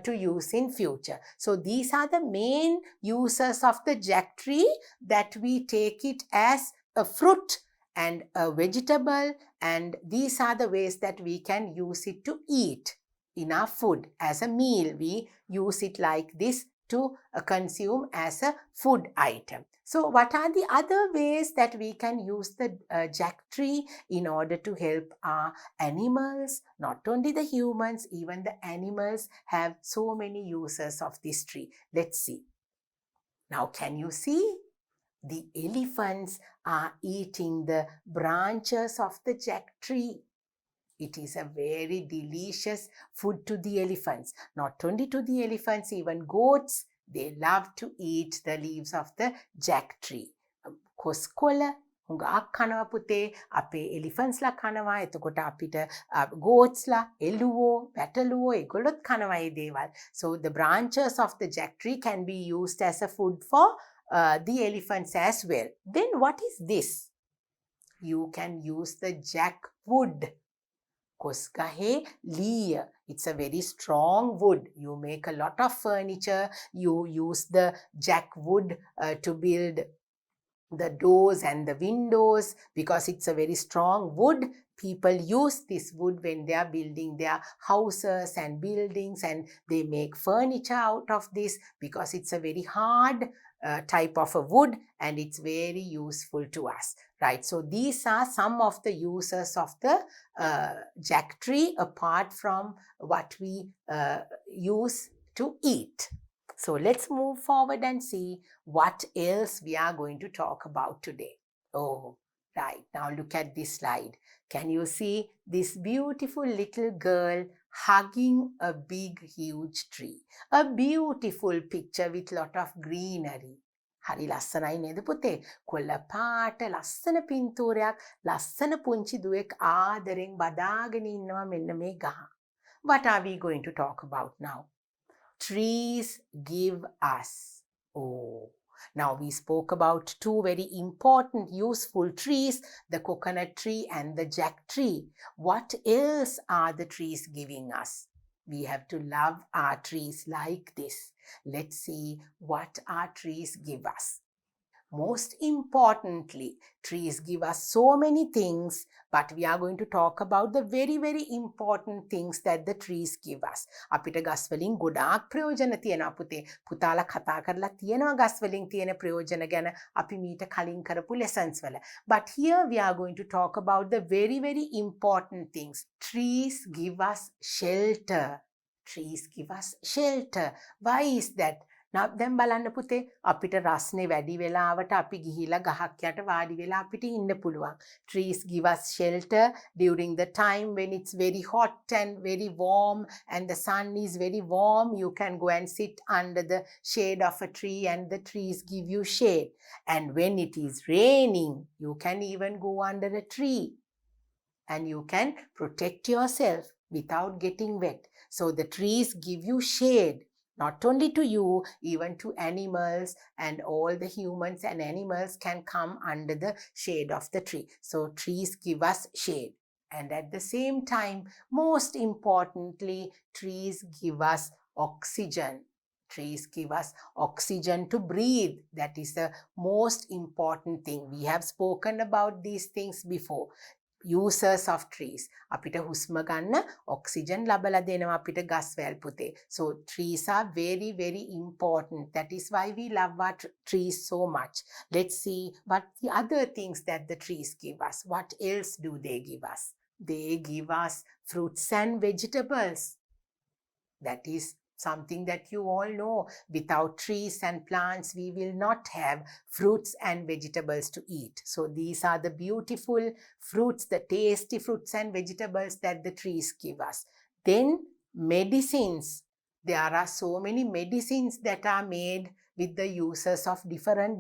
to use in future. So these are the main uses of the jack tree, that we take it as a fruit and a vegetable, and these are the ways that we can use it to eat in our food as a meal. We use it like this to consume as a food item. So what are the other ways that we can use the jack tree in order to help our animals? Not only the humans, even the animals have so many uses of this tree. Let's see. Now can you see? The elephants are eating the branches of the jack tree. It is a very delicious food to the elephants. Not only to the elephants, even goats, they love to eat the leaves of the jack tree. කොස්කොළ හුඟක් කනවා පුතේ. අපේ එලිෆන්ස්ලා කනවා. එතකොට අපිට goatsලා, එළුවෝ, පැටළුවෝ ඒගොල්ලොත් කනවා මේ දේවල්. So the branches of the jack tree can be used as a food for the elephants as well. Then what is this? You can use the jack wood. Koskahe leer. It's a very strong wood. You make a lot of furniture. You use the jack wood to build the doors and the windows because it's a very strong wood. People use this wood when they are building their houses and buildings, and they make furniture out of this because it's a very hard type of a wood and it's very useful to us, right? So these are some of the uses of the jack tree apart from what we use to eat. So let's move forward and see what else we are going to talk about today. Oh, right. Now look at this slide. Can you see this beautiful little girl hugging a big, huge tree? A beautiful picture with lot of greenery. හරි ලස්සනයි නේද පුතේ? කොළ පාට ලස්සන පින්තූරයක්, ලස්සන පුංචි දුවෙක් ආදරෙන් බදාගෙන ඉන්නවා මෙන්න මේ ගහ. What are we going to talk about now? Trees give us. Oh, now we spoke about two very important useful trees, the coconut tree and the jack tree. What else are the trees giving us? We have to love our trees like this. Let's see what our trees give us. Most importantly, trees give us so many things, but we are going to talk about the very, very important things that the trees give us. අපිට ගස් වලින් ගොඩාක් ප්‍රයෝජන තියෙනවා පුතේ. පුතාලා කතා කරලා තියෙනවා ගස් වලින් තියෙන ප්‍රයෝජන ගැන අපි මීට කලින් කරපු lessons වල. But here we are going to talk about the very, very important things. Trees give us shelter. Trees give us shelter. Why is that? දැන් බලන්න පුතේ අපිට රස්නේ වැඩි වෙලාවට අපි ගිහිලා ගහක් යට වාඩි වෙලා අපිට ඉන්න පුළුවන්. Trees give us shelter during the time when it's very hot and very warm and the sun is very warm. You can go and sit under the shade of a tree and the trees give you shade. And when it is raining, you can even go under a tree and you can protect yourself without getting wet. So the trees give you shade. Not only to you, even to animals, and all the humans and animals can come under the shade of the tree. So trees give us shade. And at the same time, most importantly, trees give us oxygen. Trees give us oxygen to breathe. That is the most important thing. We have spoken about these things before. Uses of trees. අපිට හුස්ම ගන්න oxygen ලබලා දෙනවා අපිට ගස් වැල් පුතේ. So trees are very, very important. That is why we love our trees so much. Let's see what the other things that the trees give us. What else do they give us? They give us fruits and vegetables. That is something that you all know. Without trees and plants, we will not have fruits and vegetables to eat. So these are the beautiful fruits, the tasty fruits and vegetables that the trees give us. Then medicines. There are so many medicines that are made with the uses of different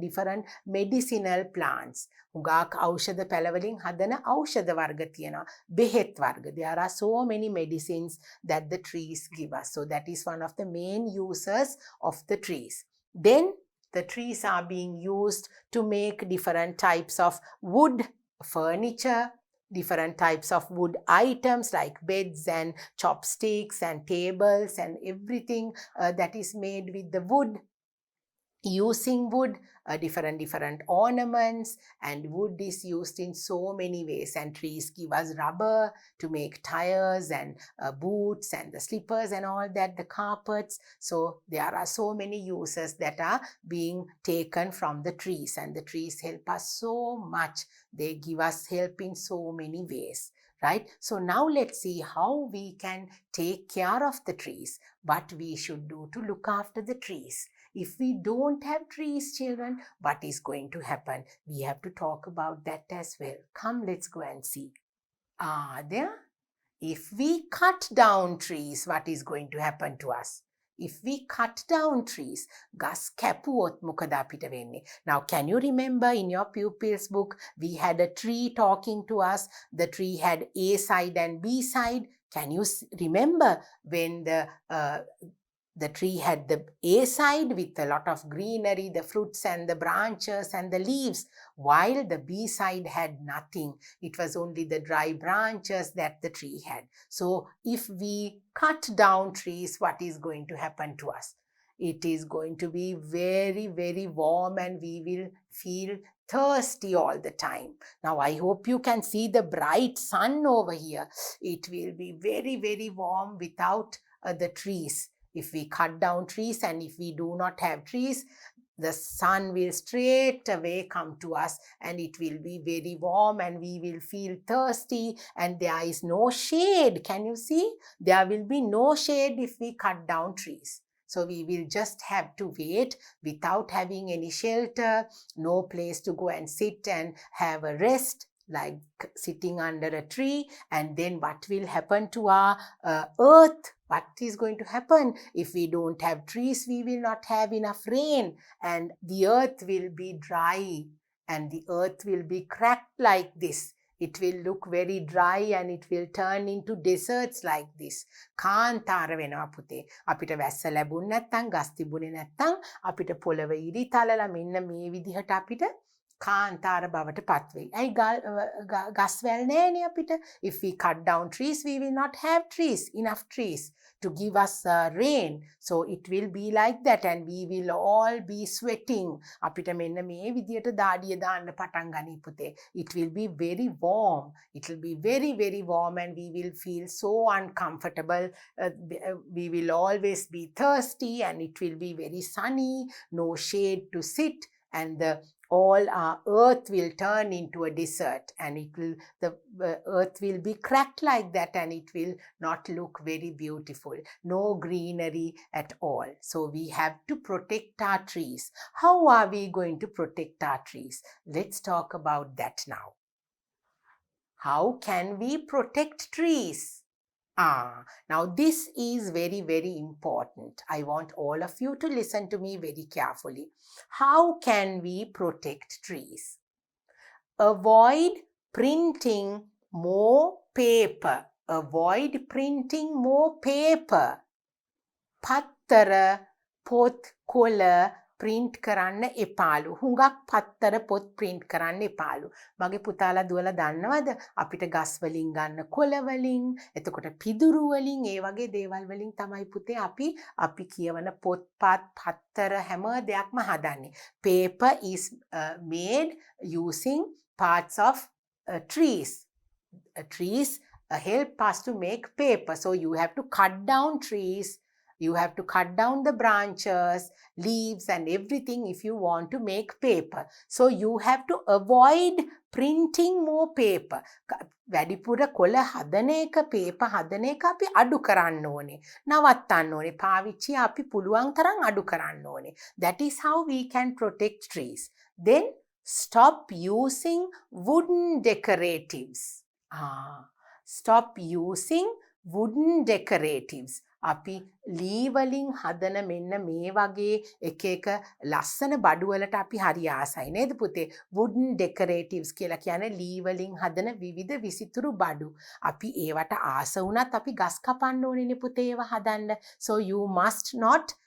medicinal plants. හුඟක් ඖෂධ පැළවලින් හදන ඖෂධ වර්ග තියෙනවා. බෙහෙත් වර්ග. There are so many medicines that the trees give us. So that is one of the main uses of the trees. Then the trees are being used to make different types of wood furniture, different types of wood items like beds and chopsticks and tables and everything that is made with the wood. Using wood, different ornaments, and wood is used in so many ways, and trees give us rubber to make tires and boots and the slippers and all that, the carpets. So there are so many uses that are being taken from the trees, and the trees help us so much. They give us help in so many ways. Right? So now let's see how we can take care of the trees, what we should do to look after the trees. If we don't have trees, children, what is going to happen? We have to talk about that as well. Come, let's go and see. There. If we cut down trees, what is going to happen to us? If we cut down trees, ගස් කැපුවොත් මොකද අපිට වෙන්නේ? Now, can you remember in your pupils book, we had a tree talking to us. The tree had A side and B side. Can you remember when the tree had the A side with a lot of greenery, the fruits and the branches and the leaves, while the B side had nothing. It was only the dry branches that the tree had. So if we cut down trees, what is going to happen to us? It is going to be very warm, and we will feel thirsty all the time. Now, I hope you can see the bright sun over here. It will be very warm without the trees. If we cut down trees and if we do not have trees, the sun will straight away come to us, and it will be very warm, and we will feel thirsty, and there is no shade. Can you see? There will be no shade if we cut down trees. So we will just have to wait without having any shelter, no place to go and sit and have a rest, like sitting under a tree. And then what will happen to our earth? What is going to happen? If we don't have trees, we will not have enough rain, and the earth will be dry, and the earth will be cracked like this. It will look very dry, and it will turn into deserts like this. කාන්තාර වෙනවා පුතේ. අපිට වැස්ස ලැබුණ නැත්නම්, ගස් තිබුණේ නැත්නම්, අපිට පොළව ඉරි තලලා මෙන්න මේ විදිහට අපිට කාන්තාර බවට පත් වෙයි. ඇයි ගස් වැල් නැහැනේ අපිට. If we cut down trees, we will not have trees, enough trees to give us rain. So it will be like that, and we will all be sweating. අපිට මෙන්න මේ විදියට දාඩිය දාන්න පටන් ගනී පුතේ. It will be very warm. It will be very warm, and we will feel so uncomfortable. We will always be thirsty, and it will be very sunny, no shade to sit, and all our earth will turn into a desert, and the earth will be cracked like that, and it will not look very beautiful. No greenery at all. So we have to protect our trees. How are we going to protect our trees? Let's talk about that now. How can we protect trees? Now this is very important. I want all of you to listen to me very carefully. How can we protect trees? Avoid printing more paper. Avoid printing more paper. පත්තර පොත් කොළ print කරන්න එපාලු. හුඟක් පත්තර පොත් print කරන්න එපාලු. මගේ පුතාලා දුවලා දන්නවද? අපිට ගස් වලින් ගන්න කොළ වලින්, එතකොට පිදුරු වලින්, ඒ වගේ දේවල් වලින් තමයි පුතේ අපි කියවන පොත්පත්, පත්තර හැම දෙයක්ම හදන්නේ. Paper is made using parts of trees. Trees help us to make paper. So you have to cut down trees. You have to cut down the branches, leaves and everything if you want to make paper. So you have to avoid printing more paper. වැඩිපුර කොළ හදන එක, paper හදන එක අපි අඩු කරන්න ඕනේ. නවත්තන්න ඕනේ. පාවිච්චි අපි පුළුවන් තරම් අඩු කරන්න ඕනේ. That is how we can protect trees. Then stop using wooden decoratives. Stop using wooden decoratives. අපි ලී වලින් හදන මෙන්න මේ වගේ එක එක ලස්සන බඩු වලට අපි හරි ආසයි නේද පුතේ? wooden decoratives කියලා කියන්නේ ලී වලින් හදන විවිධ විසිතුරු බඩු. අපි ඒවට ආස වුණත් අපි ගස් කපන්න ඕනේනේ පුතේ ඒව හදන්න. So you must not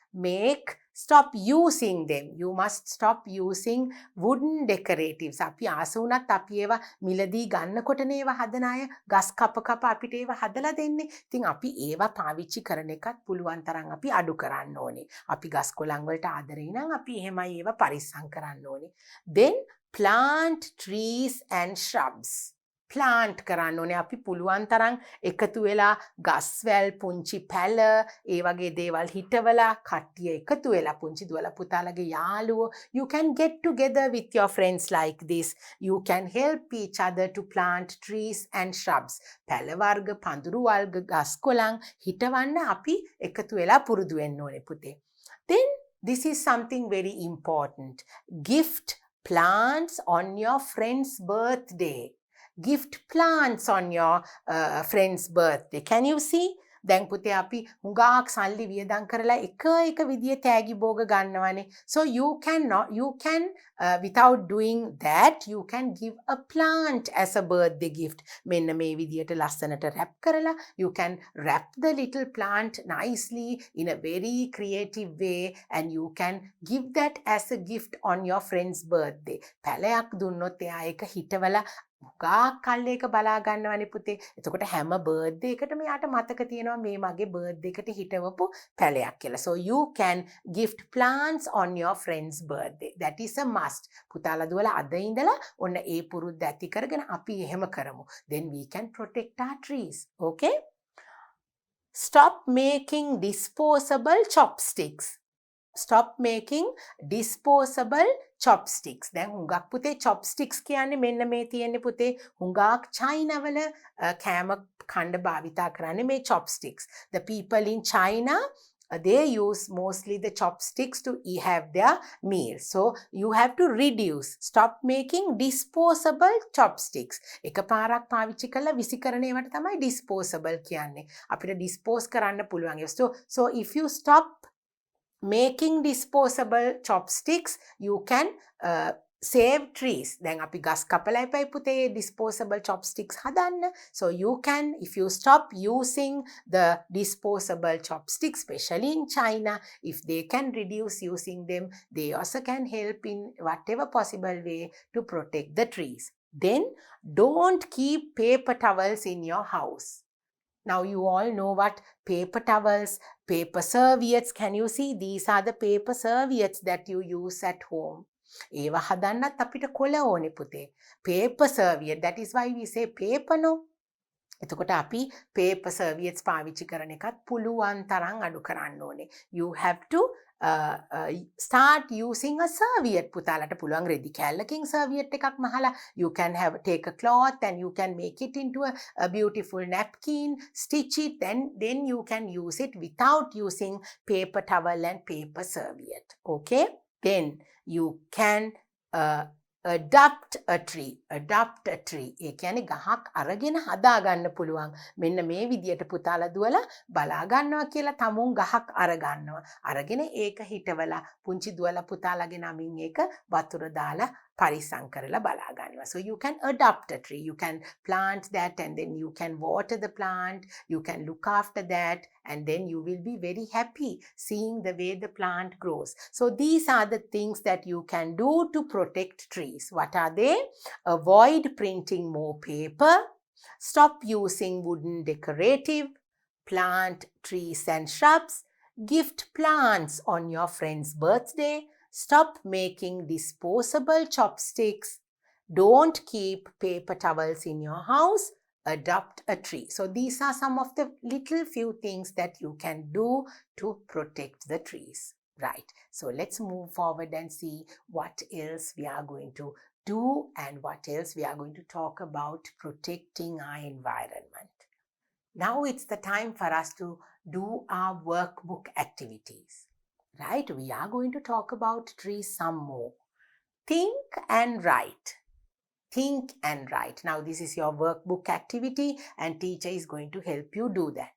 stop using them. You must stop using wooden decoratives. අපි ආස වුණත් අපි ඒවා මිලදී ගන්නකොටනේ ඒවා හදන අය ගස් කප අපිට ඒවා හදලා දෙන්නේ. ඉතින් අපි ඒවා පාවිච්චි කරන එකත් පුළුවන් තරම් අපි අඩු කරන්න ඕනේ. අපි ගස් කොළන් වලට ආදරේ නම් අපි එහෙමයි ඒවා පරිස්සම් කරන්න ඕනේ. Then plant trees and shrubs. plant කරන්න ඕනේ. අපි පුළුවන් තරම් එකතු වෙලා ගස්වැල්, පුංචි පැල, ඒ වගේ දේවල් හිටවලා කට්ටිය එකතු වෙලා පුංචි දුවලා පුතාලගේ යාළුවෝ, you can get together with your friends like this. You can help each other to plant trees and shrubs. පැල වර්ග, පඳුරු වර්ග, ගස් කොළන් හිටවන්න අපි එකතු වෙලා පුරුදු වෙන්න ඕනේ පුතේ. Then this is something very important. Gift plants on your friend's birthday. Gift plants on your friend's birthday. Can you see? දැන් පුතේ අපි හුඟක් සල්ලි වියදම් කරලා එක විදිය තෑගි භෝග ගන්නවනේ. So you can without doing that you can give a plant as a birthday gift. මෙන්න මේ විදියට ලස්සනට wrap කරලා you can wrap the little plant nicely in a very creative way and you can give that as a gift on your friend's birthday. පැලයක් දුන්නොත් එයා ඒක හිටවලා මුගක් කල් ඒක බලා ගන්නවනේ පුතේ. එතකොට හැම බර්ත්ඩේ එකටම යාට මතක තියෙනවා මේ මගේ බර්ත්ඩේ එකට හිටවපු පැලයක් කියලා. So you can gift plants on your friend's birthday. That is a must. පුතාලා දුවලා අද ඉඳලා ඔන්න ඒ පුරුද්ද ඇති කරගෙන අපි එහෙම කරමු. Then we can protect our trees. Okay? Stop making disposable chopsticks. Stop making disposable chopsticks. දැන් හුඟක් පුතේ chopsticks කියන්නේ මෙන්න මේ තියෙන්නේ පුතේ හුඟක් China වල කෑම කණ්ඩ භාවිතා කරන්නේ මේ chopsticks. The people in China they use mostly the chopsticks to have their meal. So you have to reduce. Stop making disposable chopsticks. එකපාරක් පාවිච්චි කරලා විසි කරන ඒවට තමයි disposable කියන්නේ. අපිට dispose කරන්න පුළුවන්. So if you stop making disposable chopsticks, you can save trees. Then අපි ගස් කපලා එපයි පුතේ disposable chopsticks හදන්න. So you can, if you stop using the disposable chopsticks, especially in China, if they can reduce using them, they also can help in whatever possible way to protect the trees. Then don't keep paper towels in your house. Now you all know what paper towels, paper serviettes. Can you see? These are the paper serviettes that you use at home. ඒවා හදන්නත් අපිට කොළ ඕනේ පුතේ. Paper serviette. That is why we say paper no. එතකොට අපි paper serviettes පාවිච්චි කරන එකත් පුළුවන් තරම් අඩු කරන්න ඕනේ. You have to start using a serviette. පුතාලට පුළුවන් රෙදි කෑල්ලකින් serviette එකක් මහලා you can take a cloth and you can make it into a beautiful napkin, stitch it, then you can use it without using paper towel and paper serviette. Okay? Then you can adopt a tree. Adopt a tree. ඒ කියන්නේ ගහක් අරගෙන හදා ගන්න පුළුවන්. මෙන්න මේ විදියට පුතාලා දුවලා බලා ගන්නවා කියලා තමුන් ගහක් අරගන්නවා. අරගෙන ඒක හිටවලා පුංචි දුවලා පුතාලාගේ නමින් ඒක වතුර දාලා පරිස්සම් කරලා බලා ගන්නවා. So you can adopt a tree. You can plant that and then you can water the plant. You can look after that and then you will be very happy seeing the way the plant grows. So these are the things that you can do to protect trees. What are they? Avoid printing more paper. Stop using wooden decorative. Plant trees and shrubs. Gift plants on your friend's birthday. Stop making disposable chopsticks. Don't keep paper towels in your house. adopt a tree. So these are some of the little few things that you can do to protect the trees. Right. So let's move forward and see what else we are going to do and what else we are going to talk about protecting our environment. Now it's the time for us to do our workbook activities. Right? We are going to talk about trees some more. Think and write. Think and write. Now this is your workbook activity and teacher is going to help you do that.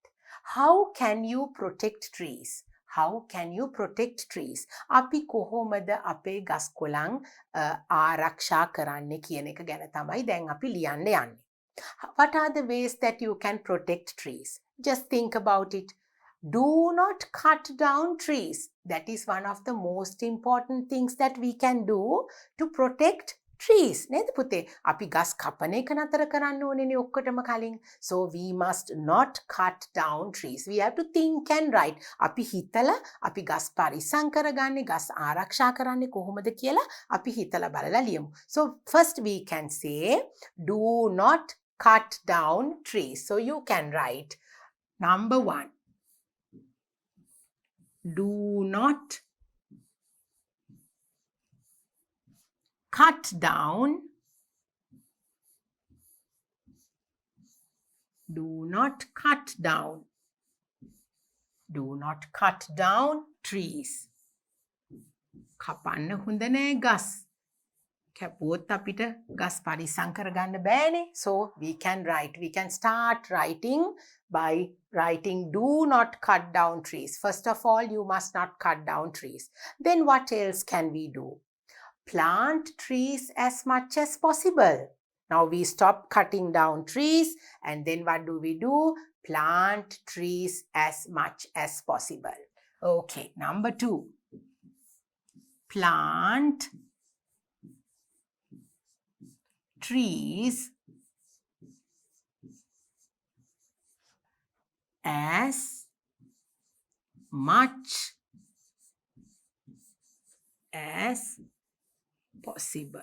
How can you protect trees? How can you protect trees? අපි කොහොමද අපේ ගස් කොළන් ආරක්ෂා කරන්නේ කියන එක ගැන තමයි දැන් අපි ලියන්න යන්නේ. What are the ways that you can protect trees? Just think about it. Do not cut down trees. That is one of the most important things that we can do to protect trees. නේද පුතේ? අපි ගස් කපන එක නතර කරන්න ඕනේනේ ඔක්කොටම කලින්. So we must not cut down trees. We have to think and write. අපි හිතලා අපි ගස් පරිස්සම් කරගන්නේ ගස් ආරක්ෂා කරන්නේ කොහොමද කියලා අපි හිතලා බලලා ලියමු. So first we can say do not cut down trees. So you can write number 1. Do not cut down. Do not cut down. Do not cut down trees. කපන්න හොඳ නෑ ගස්. කැපුවොත් අපිට ගස් පරිස්සම් කරගන්න බෑනේ. So we can start writing by writing do not cut down trees. First of all, you must not cut down trees. Then what else can we do? Plant trees as much as possible. Now we stop cutting down trees and then what do? Plant trees as much as possible. Okay, number 2. Plant trees as much as possible.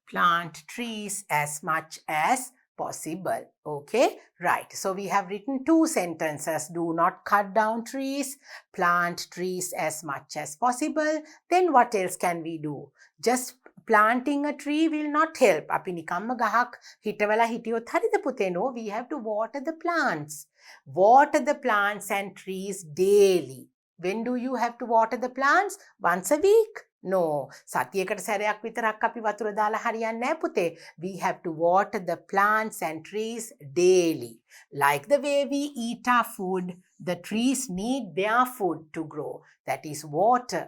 Plant trees as much as possible. Okay, right. So we have written 2 sentences. Do not cut down trees. Plant trees as much as possible. Then what else can we do? Just planting a tree will not help. අපි නිකම්ම ගහක් හිටවලා හිටියොත් හරිද පුතේ? No, we have to water the plants. Water the plants and trees daily. When do you have to water the plants? Once a week? No. සතියකට සැරයක් විතරක් අපි වතුර දාලා හරියන්නේ නැහැ පුතේ. We have to water the plants and trees daily. Like the way we eat our food, the trees need their food to grow. That is water.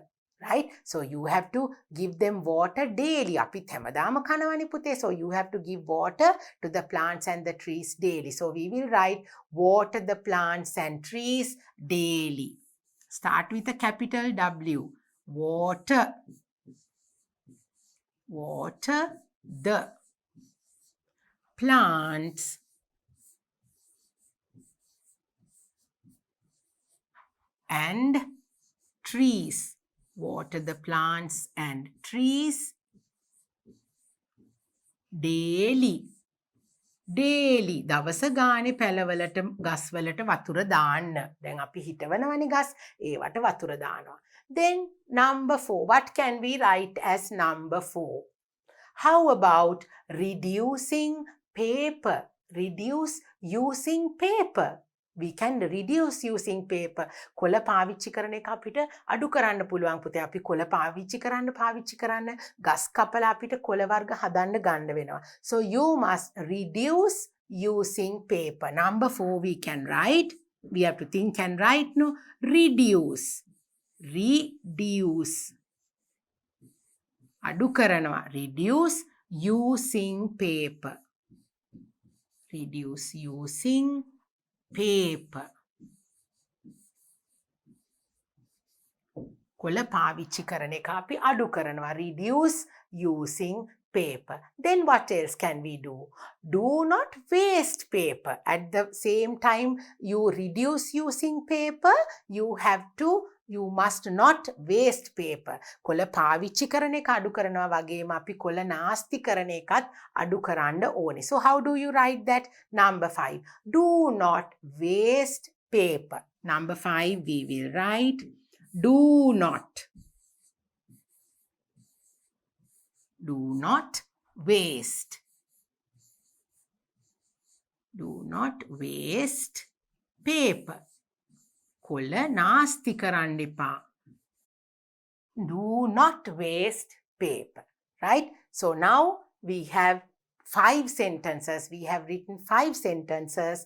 Right? So you have to give them water daily. අපි හැමදාම කනවනේ පුතේ. So you have to give water to the plants and the trees daily. So we will write water the plants and trees daily. Start with a capital W. Water. Water the plants and trees. Water the plants and trees daily. Daily. දවස ගානේ පැලවලට ගස් වලට වතුර දාන්න. දැන් අපි හිටවනවනේ ගස්. ඒවට වතුර දානවා. Then number 4. What can we write as number 4? How about reducing paper? Reduce using paper. We can reduce using paper. කොළ පාවිච්චි කරන එක අපිට අඩු කරන්න පුළුවන් පුතේ. අපි කොළ පාවිච්චි කරන්න ගස් කපලා අපිට කොළ වර්ග හදන්න ගන්න වෙනවා. So you must reduce using paper. Number 4 we can write. We have to think and write. No, reduce. Reduce. අඩු කරනවා. Reduce using paper. Reduce using paper. කොළ පාවිච්චි කරන එක අපි අඩු කරනවා. Reduce using paper. Then what else can we do? Do not waste paper. At the same time you reduce using paper, you have to You must not waste paper. කොළ පාවිච්චි කරන එක අඩු කරනවා වගේම අපි කොළ නාස්ති කරන එකත් අඩු කරන්න ඕනේ. So how do you write that? Number 5. Do not waste paper. Number 5 we will write do not. Do not waste. Do not waste paper. කොළ නාස්ති කරන්න එපා. Do not waste paper. Right? So now we have 5 sentences. We have written 5 sentences.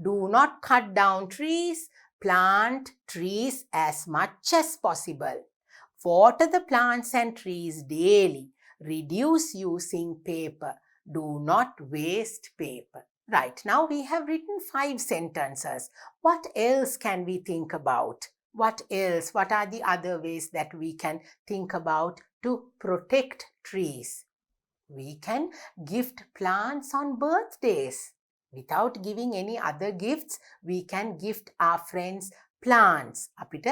Do not cut down trees. Plant trees as much as possible. Water the plants and trees daily. Reduce using paper. Do not waste paper. Right, now we have written 5 sentences. What else can we think about? What else? What are the other ways that we can think about to protect trees? We can gift plants on birthdays. Without giving any other gifts, we can gift our friends plants. අපිට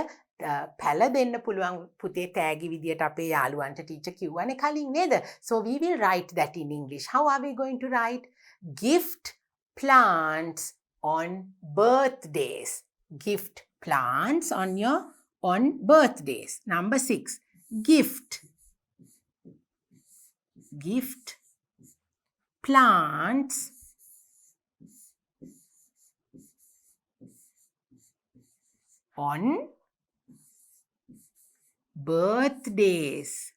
පැල දෙන්න පුළුවන් පුතේ තෑගි විදියට අපේ යාළුවන්ට teacher කිව්වනේ කලින් නේද? So we will write that in English. How are we going to write? Gift plants on birthdays. Gift plants on birthdays. Number 6. Gift. Gift plants on birthdays.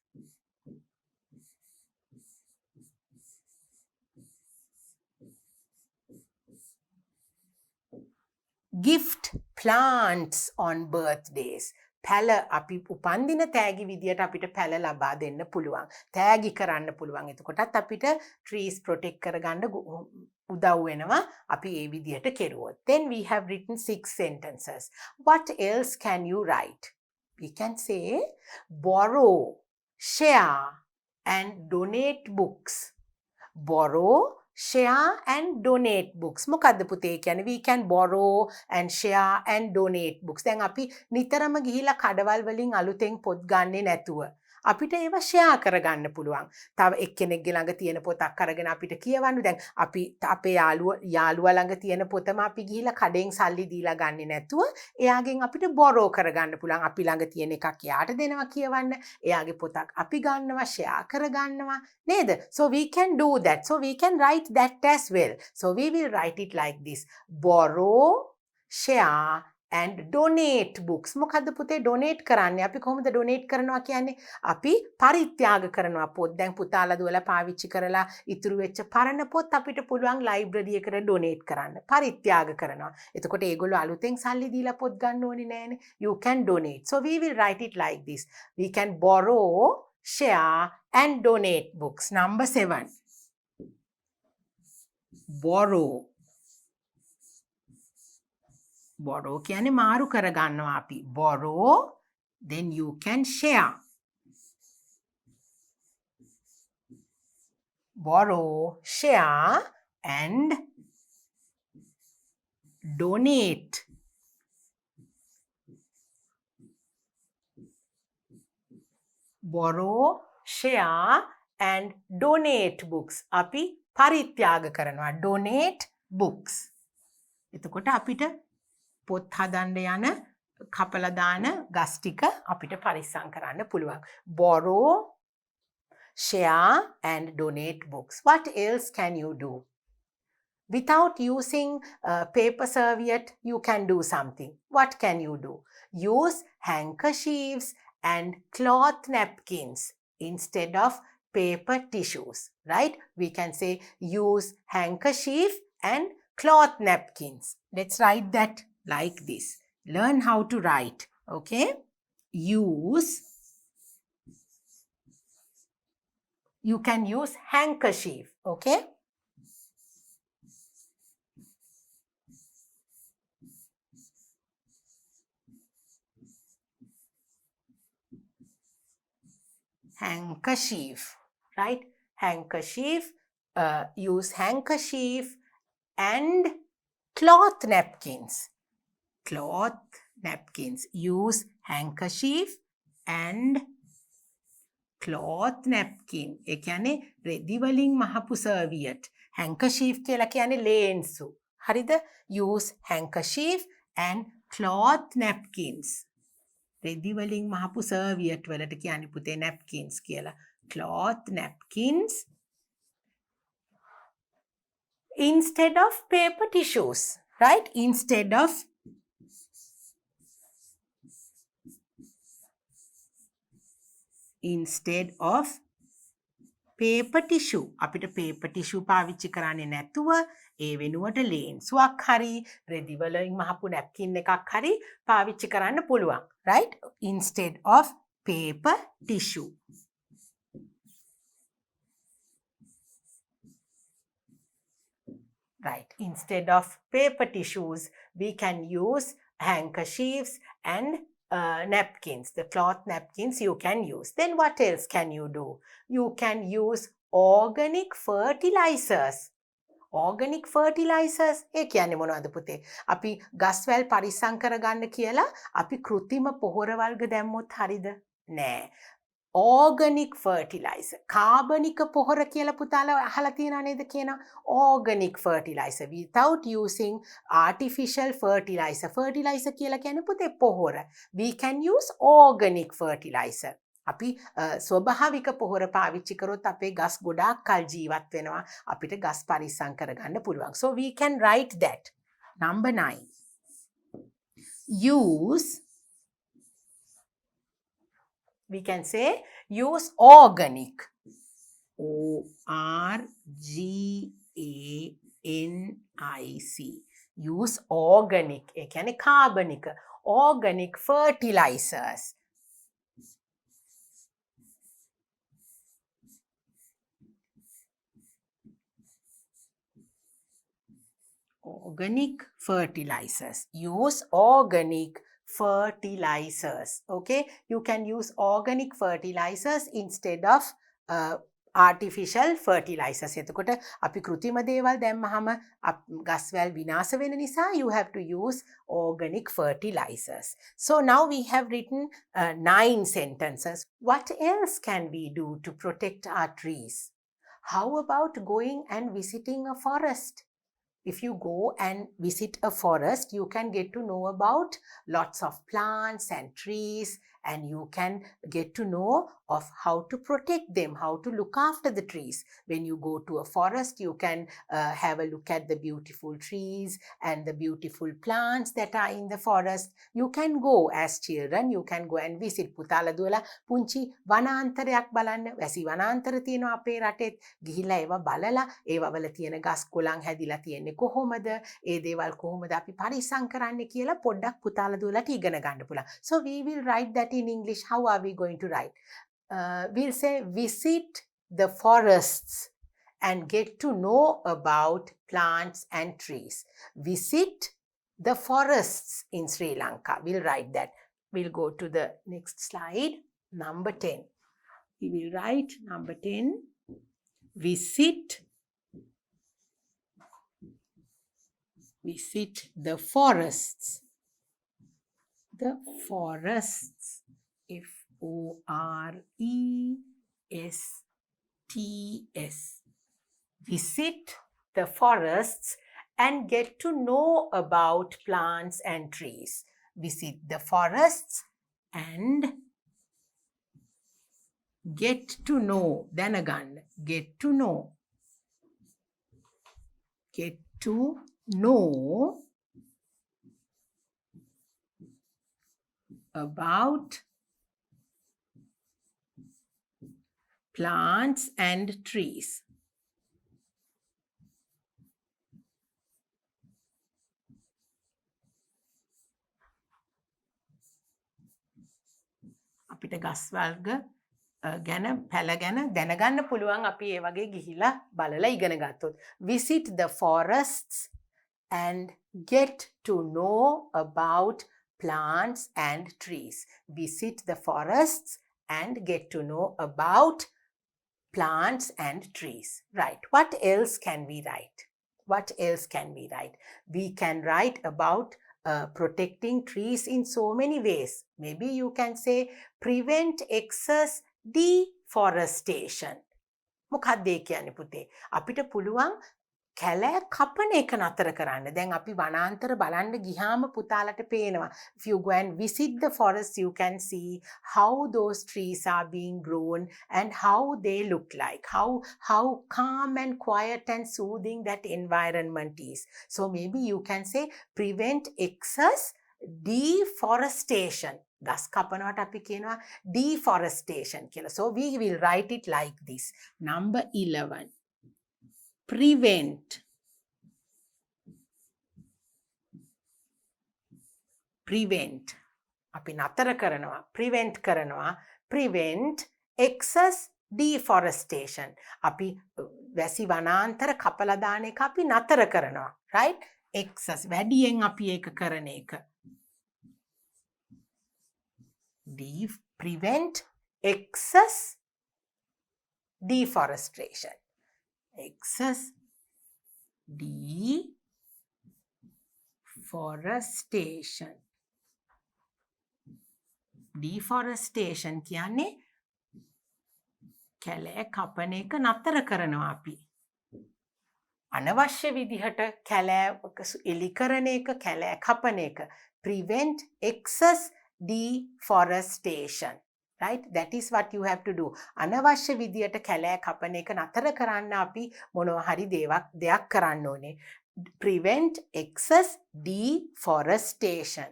Gift plants on birthdays. පැල අපි උපන්දින තෑගි විදියට අපිට පැල ලබා දෙන්න පුළුවන්. තෑගි කරන්න පුළුවන්. එතකොටත් අපිට trees protect කරගන්න උදව් වෙනවා අපි ඒ විදියට කෙරුවොත්. Then we have written 6 sentences. What else can you write? We can say borrow, share and donate books. Borrow, share and donate books. මොකද්ද පුතේ කියන්නේ? We can borrow and share and donate books. දැන් අපි නිතරම ගිහිලා කඩවල් වලින් අලුතෙන් පොත් ගන්නෙ නැතුව අපිට ඒවා ෂෙයා කරගන්න පුළුවන්. තව එක්කෙනෙක්ගේ ළඟ තියෙන පොතක් අරගෙන අපිට කියවන්න. දැන් අපි අපේ යාළුවා ළඟ තියෙන පොතම අපි ගිහිලා කඩෙන් සල්ලි දීලා ගන්නෙ නැතුව එයාගෙන් අපිට borrow කරගන්න පුළුවන්. අපි ළඟ තියෙන එකක් එයාට දෙනවා කියවන්න. එයාගේ පොතක් අපි ගන්නවා ෂෙයා කරගන්නවා නේද? So we can do that. So we can write that as well. So we will write it like this. Borrow, share and donate books. මොකද්ද පුතේ donate කරන්නේ? අපි කොහොමද donate කරනවා කියන්නේ? අපි පරිත්‍යාග කරනවා පොත්. දැන් පුතාලා දුවලා පාවිච්චි කරලා ඉතුරු වෙච්ච පරණ පොත් අපිට පුළුවන් ලයිබ්‍රරි එකට donate කරන්න. පරිත්‍යාග කරනවා. එතකොට ඒගොල්ලෝ අලුතෙන් සල්ලි දීලා පොත් ගන්න ඕනේ නෑනේ. You can donate. So we will write it like this. We can borrow, share and donate books. Number 7. Borrow. Borrow කියන්නේ මාරු කරගන්නවා අපි. Borrow, then you can share. Borrow, share and donate. Borrow, share and donate books. අපි පරිත්‍යාග කරනවා. Donate books. එතකොට අපිට පොත් හදන්න යන කපලා දාන ගස් ටික අපිට පරිස්සම් කරන්න පුළුවන්. Borrow, share and donate books. What else can you do? Without using paper serviette, you can do something. What can you do? Use handkerchiefs and cloth napkins instead of paper tissues, right? We can say use handkerchief and cloth napkins. Let's write that like this. Learn how to write, okay? You can use handkerchief, okay? Handkerchief, right? Handkerchief, use handkerchief and cloth napkins. Cloth napkins. Use handkerchief and cloth napkin. ඒ කියන්නේ රෙදි වලින් මහපු serviette. handkerchief කියලා කියන්නේ ලේන්සු. හරිද? Use handkerchief and cloth napkins. රෙදි වලින් මහපු serviette වලට කියන්නේ පුතේ napkins කියලා. Cloth napkins instead of paper tissues, right? Instead of paper tissue. අපිට paper tissue පාවිච්චි කරන්නේ නැතුව ඒ වෙනුවට ලේන්සුවක් හරි රෙදි වලින් මහපු නැප්කින් එකක් හරි පාවිච්චි කරන්න පුළුවන්. right? Instead of paper tissue. Right. Instead of paper tissues, we can use handkerchiefs and napkins. The cloth napkins you can use. Then what else can you do? You can use organic fertilizers. Organic fertilizers ඒ කියන්නේ මොනවද පුතේ? අපි ගස්වැල් පරිස්සම් කරගන්න කියලා අපි કૃත්‍රිම පොහොර වර්ග දැම්මොත් හරිද? නෑ. Organic fertilizer. කාබනික පොහොර කියලා පුතාලා අහලා තියෙනා නේද කියනවා? Organic fertilizer without using artificial fertilizer. Fertilizer කියලා කියන්නේ පුතේ පොහොර. We can use organic fertilizer. අපි ස්වභාවික පොහොර පාවිච්චි කරොත් අපේ ගස් ගොඩාක් කල් ජීවත් වෙනවා. අපිට ගස් පරිස්සම් කරගන්න පුළුවන්. So we can write that. Number 9. We can say use organic. O-R-G-A-N-I-C. Use organic. ඒ කියන්නේ කාබනික. Organic fertilizers. Organic fertilizers. Use organic fertilizers. Okay, you can use organic fertilizers instead of artificial fertilizers. එතකොට අපි કૃත්‍රිම දේවල් දැම්මහම ගස්වැල් විනාශ වෙන නිසා you have to use organic fertilizers. So now we have written 9 sentences. What else can we do to protect our trees? How about going and visiting a forest? If you go and visit a forest, you can get to know about lots of plants and trees, and you can get to know of how to protect them, how to look after the trees. When you go to a forest, you can have a look at the beautiful trees and the beautiful plants that are in the forest. You can go as children, you can go and visit. පුතාලා දුවලා පුංචි වනාන්තරයක් බලන්න. වැසි වනාන්තර තියෙනවා අපේ රටෙත්. ගිහිල්ලා ඒවා බලලා ඒවා වල තියෙන ගස් කොළන් හැදිලා තියෙන්නේ කොහොමද? ඒ දේවල් කොහොමද අපි පරිස්සම් කරන්නේ කියලා පොඩ්ඩක් පුතාලා දුවලාට ඉගෙන ගන්න පුළුවන්. So we will write that in English. How are we going to write? We'll say visit the forests and get to know about plants and trees. Visit the forests in Sri Lanka. We'll write that. We'll go to the next slide. Number 10. We will write number 10. Visit the forests. The forests. F-O-R-E-S-T-S. Visit the forests and get to know about plants and trees. Visit the forests and get to know. Danagan. Get to know. Get to know about plants and trees. අපිට ගස් වර්ග ගැන පැල ගැන දැනගන්න පුළුවන් අපි ඒ වගේ ගිහිලා බලලා ඉගෙන ගත්තොත්. Visit the forests and get to know about plants and trees. Visit the forests and get to know about plants and trees. Right. What else can we write? What else can we write? We can write about protecting trees in so many ways. Maybe you can say prevent excess deforestation. මොකක්ද ඒ කියන්නේ පුතේ? අපිට පුළුවන් කැලෑ කපන එක නතර කරන්න. දැන් අපි වනාන්තර බලන්න ගියාම පුතාලට පේනවා. If you go and visit the forest, you can see how those trees are being grown and how they look like. How calm and quiet and soothing that environment is. So maybe you can say prevent excess deforestation. ගස් කපනවට අපි කියනවා deforestation කියලා. So we will write it like this. Number 11. Prevent. අපි නතර කරනවා. Prevent කරනවා. Prevent excess deforestation. අපි වැසි වනාන්තර කපලා දාන එක අපි නතර කරනවා. Right? Excess. වැඩියෙන් අපි ඒක කරන එක. Prevent excess deforestation. Excess deforestation. Deforestation කියන්නේ කැලෑ කපන එක නතර කරනවා අපි. අනවශ්‍ය විදිහට කැලෑ එලි කරන එක, කැලෑ කපන එක. Prevent excess deforestation. Right? That is what you have to do. අනවශ්‍ය විදියට කැලෑ කපන එක නතර කරන්න අපි මොනවා හරි දෙයක් කරන්න ඕනේ. Prevent excess deforestation.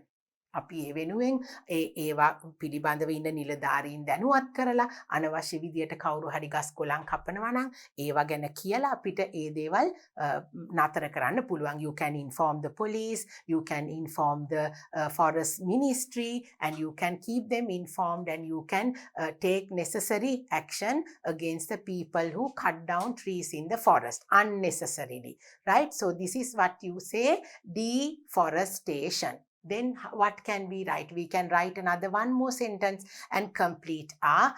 අපි ඒ වෙනුවෙන් ඒවා පිළිබඳව ඉන්න නිලධාරීන් දැනුවත් කරලා අනවශ්‍ය විදියට කවුරු හරි ගස් කොළන් කපනවා නම් ඒවා ගැන කියලා අපිට ඒ දේවල් නතර කරන්න පුළුවන්. You can inform the police, you can inform the forest ministry, and you can keep them informed, and you can take necessary action against the people who cut down trees in the forest unnecessarily. Right? So this is what you say, deforestation. Then what can we write? We can write another one more sentence and complete our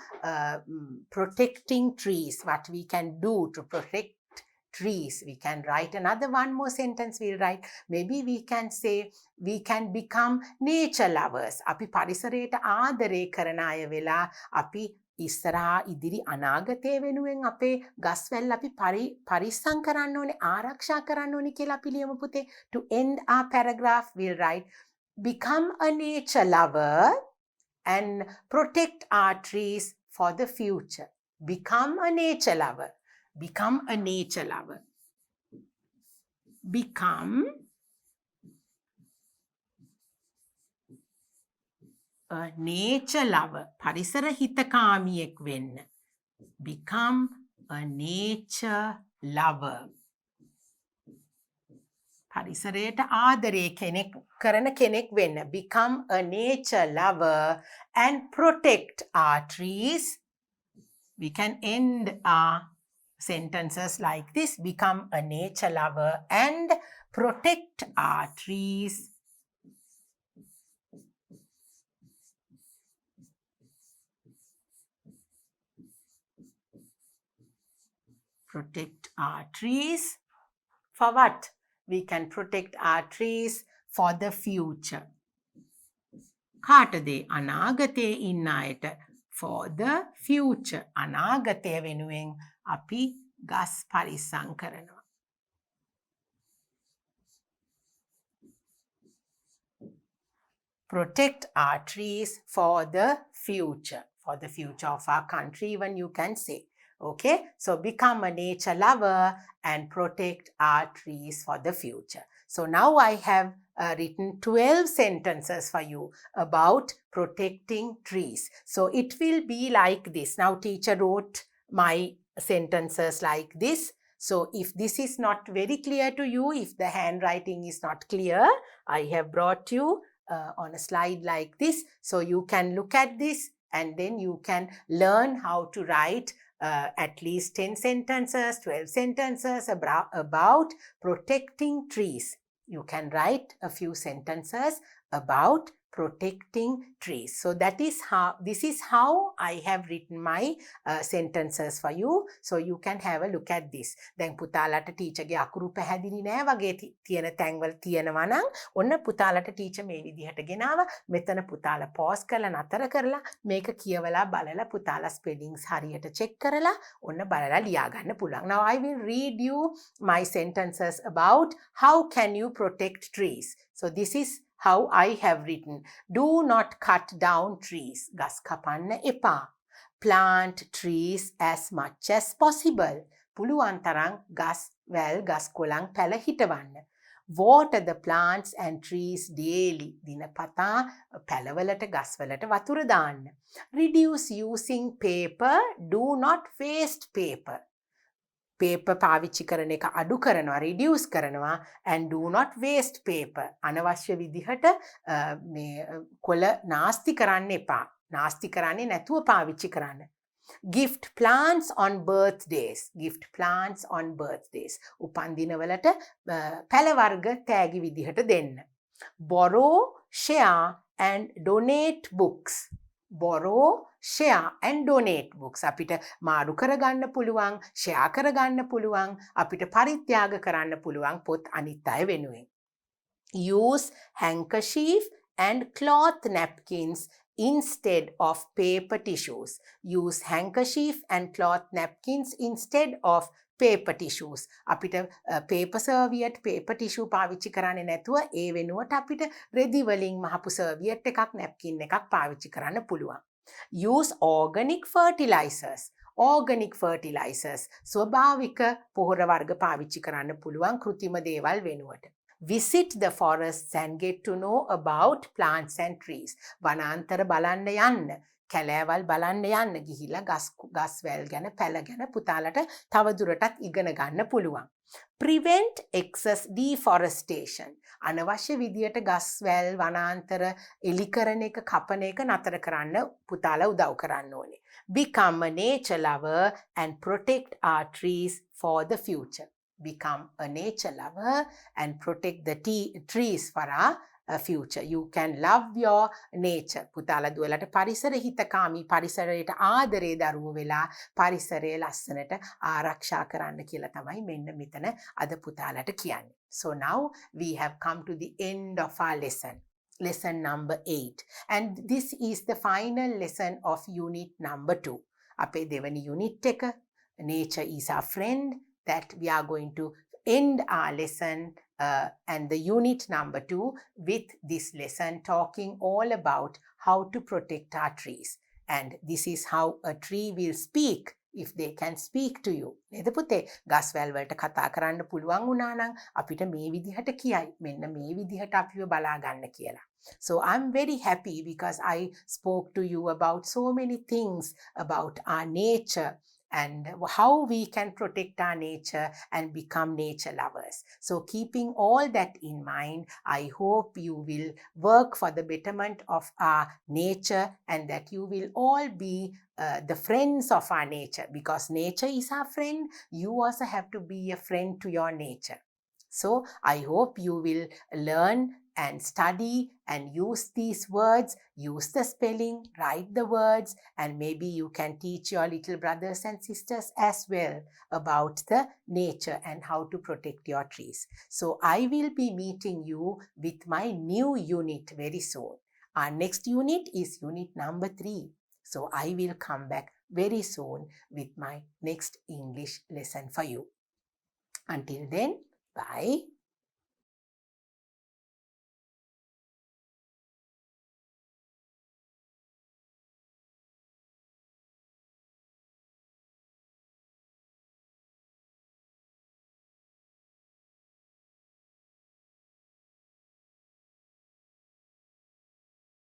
protecting trees. What we can do to protect trees. We can write another one more sentence. We'll write, maybe we can say we can become nature lovers. අපි පරිසරයට ආදරය කරන අය වෙලා අපි ඉස්සරහා ඉදිරි අනාගතය වෙනුවෙන් අපේ ගස්වැල් අපි පරිස්සම් කරන්න ඕනේ, ආරක්ෂා කරන්න ඕනේ කියලා අපි ලියමු පුතේ. To end our paragraph, we'll write, become a nature lover and protect our trees for the future. Become a nature lover. Become a nature lover. Become a nature lover. පරිසර හිතකාමියෙක් වෙන්න. Become a nature lover. පරිසරයට ආදරය කරන කෙනෙක් වෙන්න. Become a nature lover and protect our trees. We can end our sentences like this. Become a nature lover and protect our trees. Protect our trees. For what? We can protect our trees for the future. කාටද? අනාගතයේ ඉන්න අයට. For the future. අනාගතය වෙනුවෙන් අපි ගස් පරිස්සම් කරනවා. Protect our trees for the future. For the future of our country, even you can say. Okay, so become a nature lover and protect our trees for the future. So now I have written 12 sentences for you about protecting trees. So it will be like this. Now teacher wrote my sentences like this. So if this is not very clear to you, if the handwriting is not clear, I have brought you on a slide like this. So you can look at this and then you can learn how to write at least 10 sentences, 12 sentences about protecting trees. You can write a few sentences about protecting trees. So this is how I have written my sentences for you. So you can have a look at this. දැන් පුතාලට ටීචර්ගේ අකුරු පැහැදිලි නෑ වගේ තියෙන තැන්වල තියෙනවා නම් ඔන්න පුතාලට ටීචර් මේ විදිහට ගෙනාවා. මෙතන පුතාලා pause කරලා නතර කරලා මේක කියවලා බලලා පුතාලා spellings හරියට check කරලා ඔන්න බලලා ලියා ගන්න පුළුවන්. Now I will read you my sentences about how can you protect trees. So this is how I have written. Do not cut down trees. ගස් කපන්න එපා. Plant trees as much as possible. පුළුවන් තරම් ගස් වැල් ගස් කොළන් පැල හිටවන්න. Water the plants and trees daily. දිනපතා පැලවලට ගස්වලට වතුර දාන්න. Reduce using paper. Do not waste paper. paper පාවිච්චි කරන එක අඩු කරනවා, reduce කරනවා, and do not waste paper. අනවශ්‍ය විදිහට මේ කොළ නාස්ති කරන්න එපා. නාස්ති කරන්නේ නැතුව පාවිච්චි කරන්න. Gift plants on birthdays. Gift plants on birthdays. උපන් දිනවලට පැල වර්ග තෑගි විදිහට දෙන්න. Borrow, share and donate books. Borrow, share and donate books. අපිට මාරු කරගන්න පුළුවන්, share කරගන්න පුළුවන්, අපිට පරිත්‍යාග කරන්න පුළුවන් පොත් අනිත් අය වෙනුවෙන්. Use handkerchief and cloth napkins instead of paper tissues. Use handkerchief and cloth napkins instead of paper tissues. අපිට paper serviette, paper tissue පාවිච්චි කරන්නේ නැතුව ඒ වෙනුවට අපිට රෙදි වලින් මහපු serviette එකක්, napkin එකක් පාවිච්චි කරන්න පුළුවන්. Use organic fertilizers. Organic fertilizers. ස්වභාවික පොහොර වර්ග පාවිච්චි කරන්න පුළුවන් කෘත්‍රිම දේවල් වෙනුවට. Visit the forests and get to know about plants and trees. වනාන්තර බලන්න යන්න, කැලෑවල් බලන්න යන්න, ගිහිල්ලා ගස් වැල් ගැන පැල ගැන පුතාලට තවදුරටත් ඉගෙන ගන්න පුළුවන්. Prevent excess deforestation. අනවශ්‍ය විදියට ගස් වැල් වනාන්තර එලි කරන එක, කපන එක නතර කරන්න පුතාලා උදව් කරන්න ඕනේ. Become a nature lover and protect our trees for the future. Become a nature lover and protect the trees for our future. You can love your nature. පුතාලා දුවලට පරිසර හිතකාමී, පරිසරයට ආදරේ දරුවෝ වෙලා පරිසරය ලස්සනට ආරක්ෂා කරන්න කියලා තමයි මෙන්න මෙතන අද පුතාලට කියන්නේ. So now we have come to the end of our lesson. Lesson number 8. And this is the final lesson of unit number 2. අපේ දෙවනි unit එක nature is our friend, that we are going to end our lesson and the unit number 2 with this lesson talking all about how to protect our trees. And this is how a tree will speak if they can speak to you. නේද පුතේ? ගස් වැල් වලට කතා කරන්න පුළුවන් වුණා නම් අපිට මේ විදිහට කියයි. මෙන්න මේ විදිහට අපිව බලා ගන්න කියලා. So I'm very happy because I spoke to you about so many things about our nature and how we can protect our nature and become nature lovers. So keeping all that in mind, I hope you will work for the betterment of our nature and that you will all be the friends of our nature, because nature is our friend. You also have to be a friend to your nature. So I hope you will learn and study and use these words, use the spelling, write the words, and maybe you can teach your little brothers and sisters as well about the nature and how to protect your trees. So I will be meeting you with my new unit very soon. Our next unit is unit number 3. So I will come back very soon with my next English lesson for you. Until then, bye.